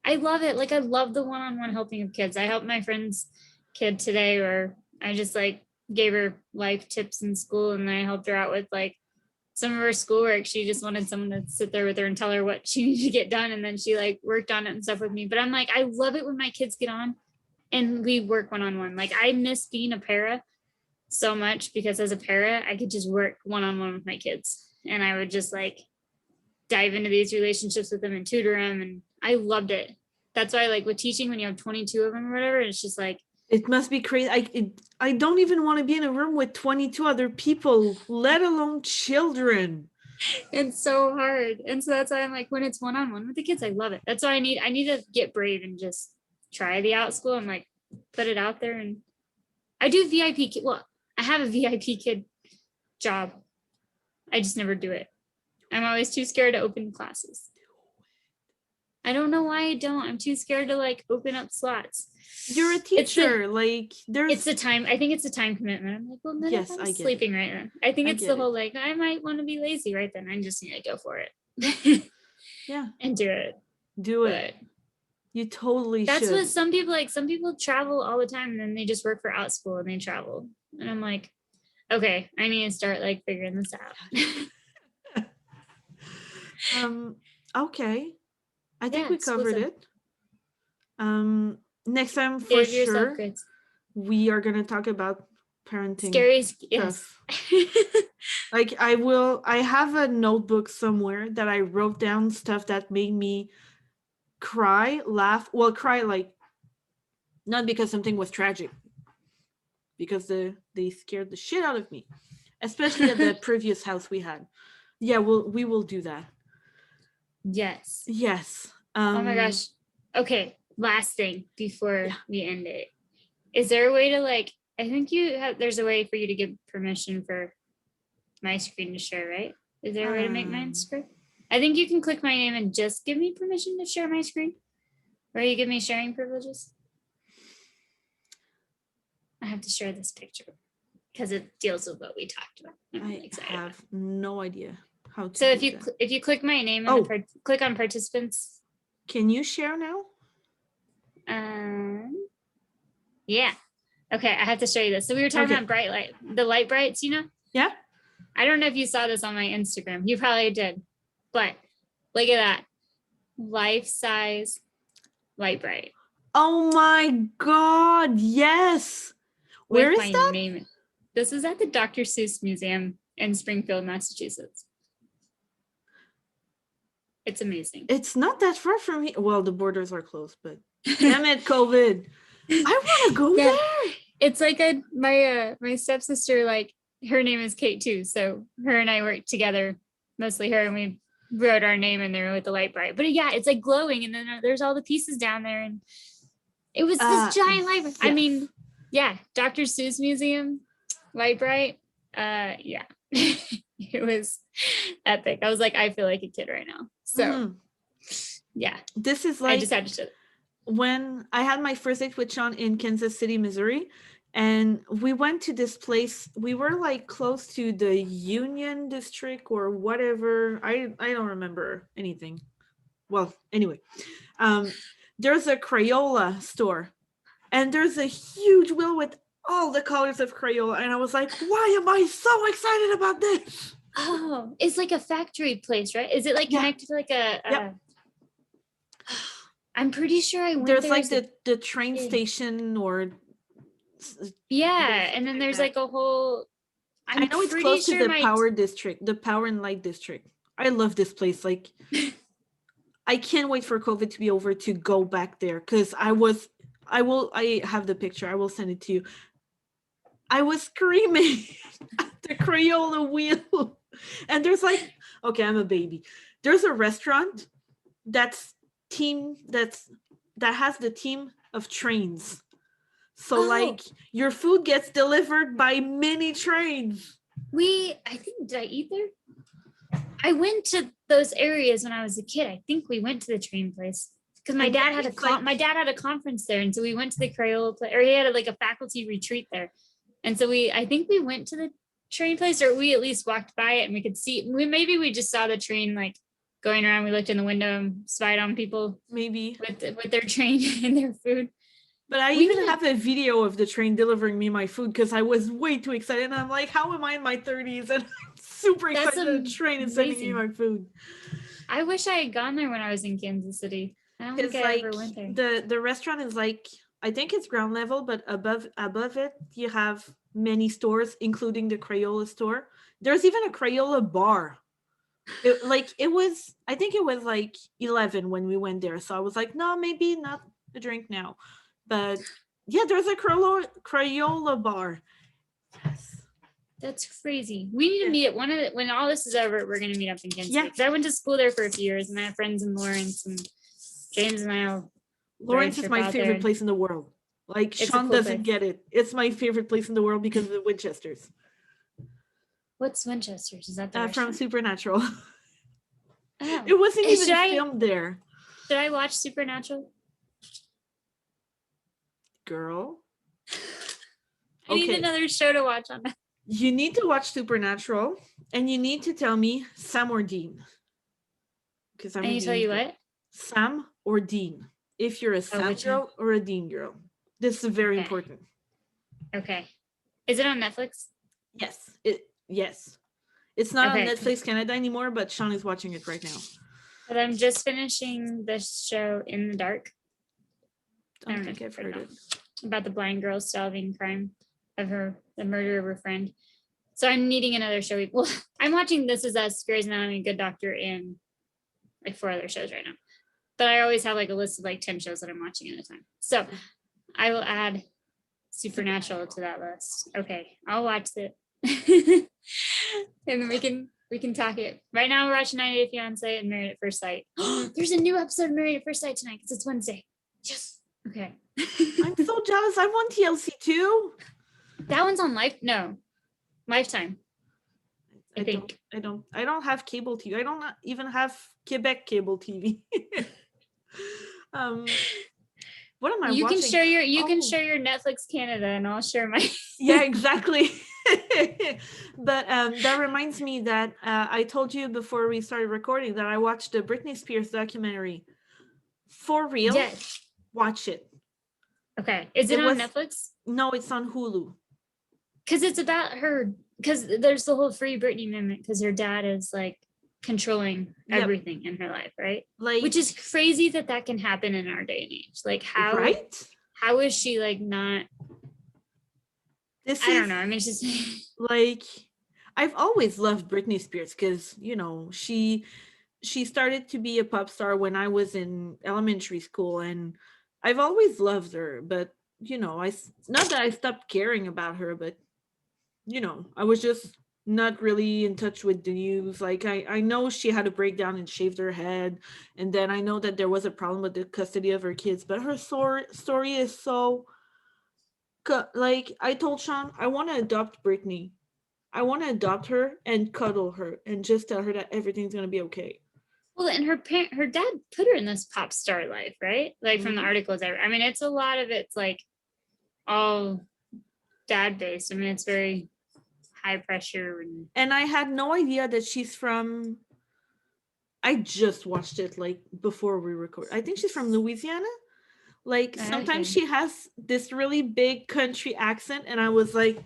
I love it. Like, I love the one-on-one helping of kids. I helped my friend's kid today, or I just like gave her life tips in school, and I helped her out with like some of her schoolwork. She just wanted someone to sit there with her and tell her what she needed to get done, and then she like worked on it and stuff with me. But I'm like, I love it when my kids get on and we work one-on-one. Like, I miss being a para so much, because as a para, I could just work one-on-one with my kids, and I would just like dive into these relationships with them and tutor them, and I loved it. That's why, like, with teaching, when you have 22 of them or whatever, it's just like, it must be crazy. I don't even want to be in a room with 22 other people, let alone children. It's so hard. And so that's why I'm like, when it's one-on-one with the kids, I love it. That's why I need to get brave and just try the Out School and like put it out there. And I do VIP. Well, I have a VIP kid job. I just never do it. I'm always too scared to open classes. I don't know why I don't. I'm too scared to like open up slots. You're a teacher. It's a time. I think it's a time commitment. I'm like, well, then yes, I'm sleeping right then. I think it's the whole like, I might want to be lazy right then. I just need to go for it. Yeah. And do it. Do it. You totally should. That's what some people like. Some people travel all the time, and then they just work for Out School and they travel. And I'm like, okay, I need to start like figuring this out. Okay. I think we covered it. Next time for sure, we are gonna talk about parenting. Scary stuff. Yes. Like, I have a notebook somewhere that I wrote down stuff that made me cry, laugh. Well, cry, like, not because something was tragic, because they scared the shit out of me, especially at the previous house we had. Yeah, we will do that. Yes. Oh my gosh. Okay, last thing before we end it. Is there a way to like, I think there's a way for you to give permission for my screen to share, right? Is there a way to make mine screen? I think you can click my name and just give me permission to share my screen. Or you give me sharing privileges. I have to share this picture because it deals with what we talked about. I have no idea how to. So if you click my name and click on participants. Can you share now? Yeah. Okay, I have to show you this. So we were talking about bright light, the light brights, you know? Yeah. I don't know if you saw this on my Instagram. You probably did. But look at that. Life-size light bright. Oh my God, yes. Where is that? Name. This is at the Dr. Seuss Museum in Springfield, Massachusetts. It's amazing. It's not that far from here. Well, the borders are closed, but damn it, COVID. I want to go there. It's like my stepsister, like, her name is Kate too. So her and I worked together, mostly her, and we wrote our name in there with the light bright. But yeah, it's like glowing, and then there's all the pieces down there, and it was this giant light bright. Yes. I mean, yeah, Dr. Seuss Museum light bright. Yeah. It was epic. I was like, I feel like a kid right now. So yeah, this is like, I just had to show it. When I had my first date with Sean in Kansas City, Missouri, and we went to this place. We were like close to the Union District or whatever. I don't remember anything. well, anyway, um, there's a Crayola store, and there's a huge wheel with all the colors of Crayola, and I was like, why am I so excited about this? Oh, it's like a factory place, right? Is it like Yeah. connected to like a Yep. I'm pretty sure I went There's there like as a the train kid. station, or Yeah, there's and then something like there's that. like a whole I I'm know it's pretty close to sure the my power district, the power and light district. I love this place. Like, I can't wait for COVID to be over to go back there, because I have the picture. I will send it to you. I was screaming at the Crayola wheel. And there's like, okay, I'm a baby. There's a restaurant that's that has the team of trains. So oh like your food gets delivered by mini trains. I think did I eat there? I went to those areas when I was a kid. I think we went to the train place because my And then dad had it's like, my dad had a conference there, and so we went to the Crayola place, or he had like a faculty retreat there, and so I think we went to the train place, or we at least walked by it, and we could see. Maybe we just saw the train like going around. We looked in the window and spied on people maybe. with their train and their food. But I We even need have a video of the train delivering me my food, because I was way too excited. And I'm like, how am I in my 30s? And I'm super That's excited that a train is sending me amazing. my food. I wish I had gone there when I was in Kansas City. I don't think Because I like ever went there. the restaurant is like, I think it's ground level, but above it you have many stores, including the Crayola store. There's even a Crayola bar. I think it was like 11 when we went there, so I was like, no, maybe not a drink now. But yeah, there's a Crayola bar. Yes. That's crazy. We need to Yeah. meet at when all this is over, we're gonna meet up in Kansas Yeah. because I went to school there for a few years and I have friends in Lawrence, and James and I'll Lawrence is trip my out there. favorite place in the world. Like, It's a Sean cool doesn't place. get it. It's my favorite place in the world because of the Winchesters What's Winchester's? Is that the from restaurant? Supernatural. Oh, It wasn't even should filmed there. I watch Supernatural? Girl. I need Okay. another show to watch on that. You need to watch Supernatural, and you need to tell me Sam or Dean. Because I'm And a you tell Dean you girl. what? Sam or Dean. If you're a Sam which one? girl or a Dean girl. This is very Okay. important. Okay. Is it on Netflix? Yes. It's not on Okay. Netflix Canada anymore, but Sean is watching it right now. But I'm just finishing this show In the Dark. I don't think I've heard it. About the blind girl solving crime of the murder of her friend. So I'm needing another show. Well, I'm watching This Is Us, Grey's Anatomy, Good Doctor, and like 4 other shows right now. But I always have like a list of like 10 shows that I'm watching at a time. So I will add Supernatural to that list. Okay, I'll watch it. And then we can talk it. Right now we're watching 90 Day Fiance and Married at First Sight. There's a new episode of Married at First Sight tonight because it's Wednesday. Yes. Okay. I'm so jealous. I want TLC too. That one's on Lifetime. I think. I don't have cable TV. I don't even have Quebec cable TV. What am I You watching? can share your Netflix Canada and I'll share my Yeah, exactly. But that reminds me that I told you before we started recording that I watched the Britney Spears documentary. For real? Yes. Watch it. Okay. Is it on Netflix? No, it's on Hulu. Because it's about her, because there's the whole Free Britney movement, because her dad is like controlling everything in her life, right? Like, which is crazy that can happen in our day and age. Like how is she like not? I don't know. I mean, it's just like, I've always loved Britney Spears because, you know, she started to be a pop star when I was in elementary school, and I've always loved her. But, you know, not that I stopped caring about her, but, you know, I was just not really in touch with the news. Like, I know she had a breakdown and shaved her head, and then I know that there was a problem with the custody of her kids, but her story is so, like, I told Sean, I want to adopt Britney. I want to adopt her and cuddle her and just tell her that everything's going to be okay. Well, and her dad put her in this pop star life, right? Like from the articles. I mean, it's a lot of it's like all dad based. I mean, it's very high pressure. And I had no idea that she's from I just watched it like before we record. I think she's from Louisiana. Like sometimes Okay. she has this really big country accent, and I was like,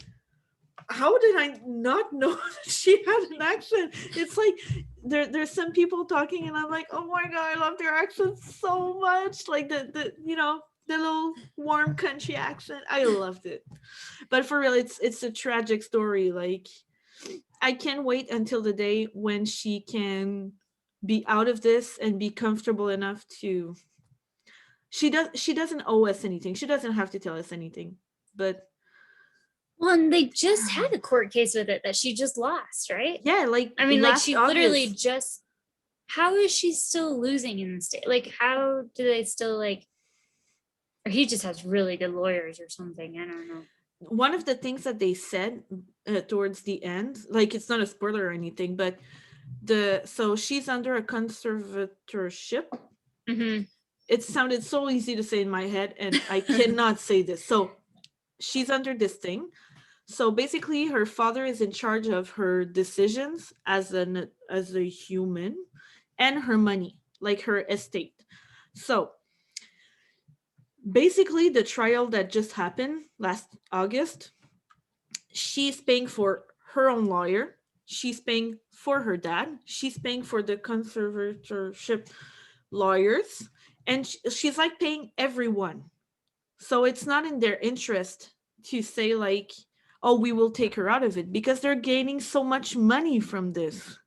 how did I not know that she had an accent? It's like there's some people talking, and I'm like, oh my god, I love their accent so much. Like the the little warm country accent. I loved it. But for real, it's a tragic story. Like I can't wait until the day when she can be out of this and be comfortable enough to she doesn't owe us anything. She doesn't have to tell us anything. But Well, and they just had a court case with it that she just lost, right? yeah, like I mean, like last she literally August. just, how is she still losing in the state? Like, how do they still like, or he just has really good lawyers or something. I don't know. One of the things that they said towards the end, like it's not a spoiler or anything, but the so she's under a conservatorship. Mm-hmm. It sounded so easy to say in my head, and I cannot say this. So she's under this thing. So basically, her father is in charge of her decisions as a human, and her money, like her estate. So basically, the trial that just happened last August, she's paying for her own lawyer. She's paying for her dad. She's paying for the conservatorship lawyers, and she's like paying everyone. So it's not in their interest to say like, "Oh, we will take her out of it," because they're gaining so much money from this.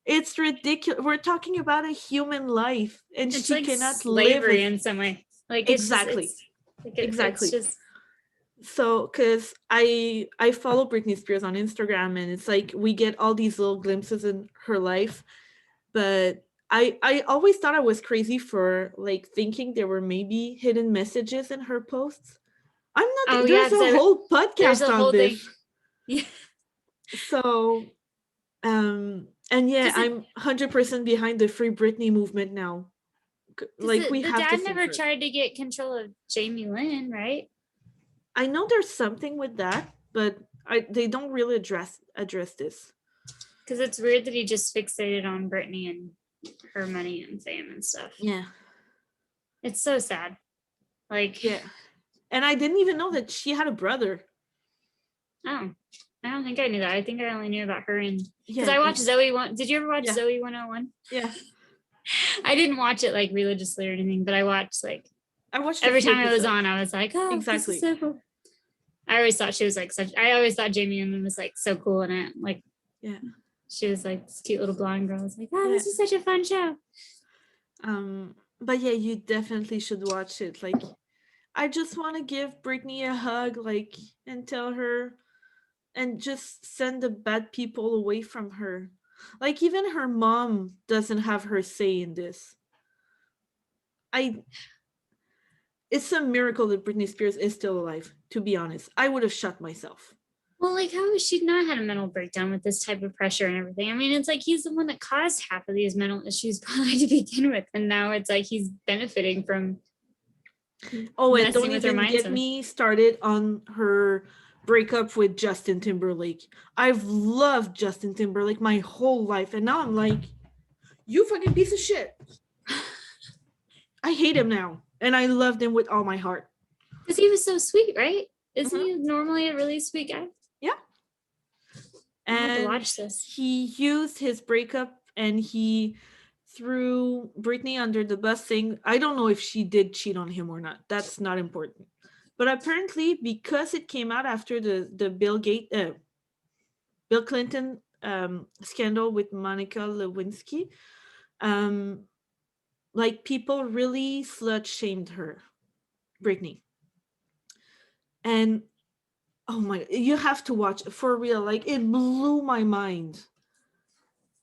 It's ridiculous. We're talking about a human life, and It's she like cannot live slavery as in some way. Like it's just, exactly, it's like it's exactly. just, So because I follow Britney Spears on Instagram, and it's like we get all these little glimpses in her life, but I always thought I was crazy for like thinking there were maybe hidden messages in her posts. I'm oh not. yeah, There's a because whole there's podcast a on whole thing. this. Yeah, So and yeah, because I'm 100% behind the Free Britney movement now. Like we the have to dad save never her. tried to get control of Jamie Lynn, right? I know there's something with that, but they don't really address this. Because it's weird that he just fixated on Britney and her money and fame and stuff. Yeah. It's so sad. Like, Yeah. And I didn't even know that she had a brother. oh, I don't think I knew that. I think I only knew about her and because Yeah. I watched Zoe one. Did you ever watch Yeah. Zoe 101? Yeah. I didn't watch it like religiously or anything, but I watched like I watched a every few time it was episodes. on, I was like, oh, this is Exactly. so cool. I always thought she was like such, I always thought Jamie Lynn was like so cool in it. Like, Yeah. she was like this cute little blonde girl. I was like, oh, Yeah. this is such a fun show. But yeah, you definitely should watch it. Like I just want to give Britney a hug, like, and tell her and just send the bad people away from her. Like even her mom doesn't have her say in this. I It's a miracle that Britney Spears is still alive, to be honest. I would have shot myself. Well, like, how has she not had a mental breakdown with this type of pressure and everything? I mean, it's like he's the one that caused half of these mental issues probably to begin with. And now it's like he's benefiting from Oh, and messing don't with her even get mindset. me started on her breakup with Justin Timberlake. I've loved Justin Timberlake my whole life, and now I'm like, you fucking piece of shit. I hate him now, and I loved him with all my heart. Because he was so sweet, right? Isn't Mhm. he normally a really sweet guy? Yeah. I have to And watch this. he used his breakup and he threw Britney under the bus, saying, I don't know if she did cheat on him or not. That's not important. But apparently, because it came out after the Bill Clinton scandal with Monica Lewinsky, um, like people really slut shamed her, Britney. And oh my, you have to watch for real. Like it blew my mind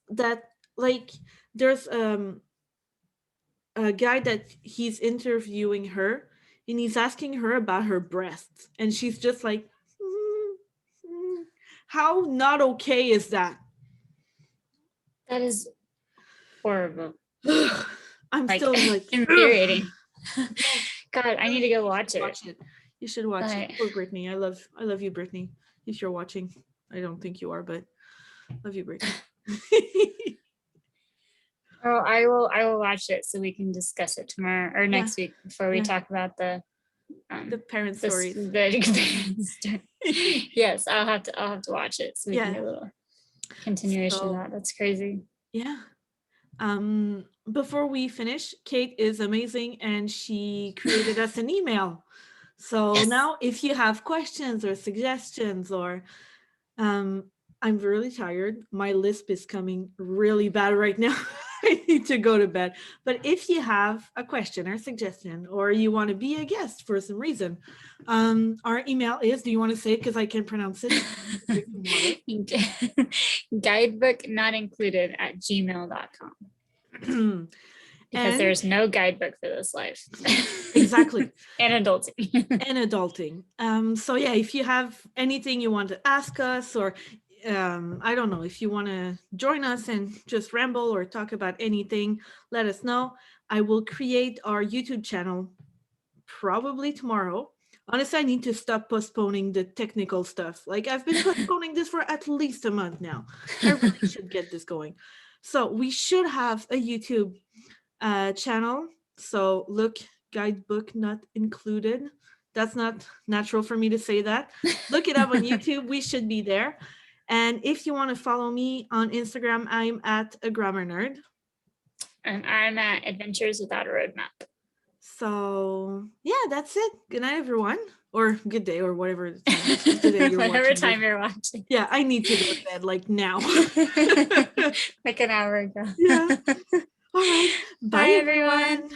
that like there's a guy that he's interviewing her and he's asking her about her breasts and she's just like how not okay is that? That is horrible. I'm Like, still like infuriating. no, God, I need to go watch it. watch it. You should watch But it. Poor Brittany. I love you, Brittany. If you're watching. I don't think you are, but love you, Brittany. Oh, I will watch it so we can discuss it tomorrow or Yeah, next week before we yeah. talk about the Parent the stories. yes, I'll have to watch it so we can Yeah. get a little continuation of So that. That's crazy. yeah. Before we finish, Kate is amazing and she created us an email. So Yes. now if you have questions or suggestions or I'm really tired. My lisp is coming really bad right now. I need to go to bed. But if you have a question or suggestion, or you want to be a guest for some reason, our email is, do you want to say it? Because I can pronounce it. Drink some water. Guidebook not included at gmail.com. Because And there's no guidebook for this life. exactly. And adulting. And adulting. So yeah, if you have anything you want to ask us, or I don't know, if you want to join us and just ramble or talk about anything, let us know. I will create our YouTube channel probably tomorrow. Honestly, I need to stop postponing the technical stuff. Like, I've been postponing this for at least a month now. I really should get this going. So we should have a YouTube channel. So look, guidebook not included. That's not natural for me to say that. Look it up on YouTube. We should be there. And if you want to follow me on Instagram, I'm at a grammar nerd. And I'm at Adventures Without a Roadmap. So yeah, that's it. Good night, everyone, or good day, or whatever today you're whatever watching. Time you're watching. Yeah, I need to go to bed like now. Like an hour ago. Yeah. All right. Bye, Bye, everyone. everyone.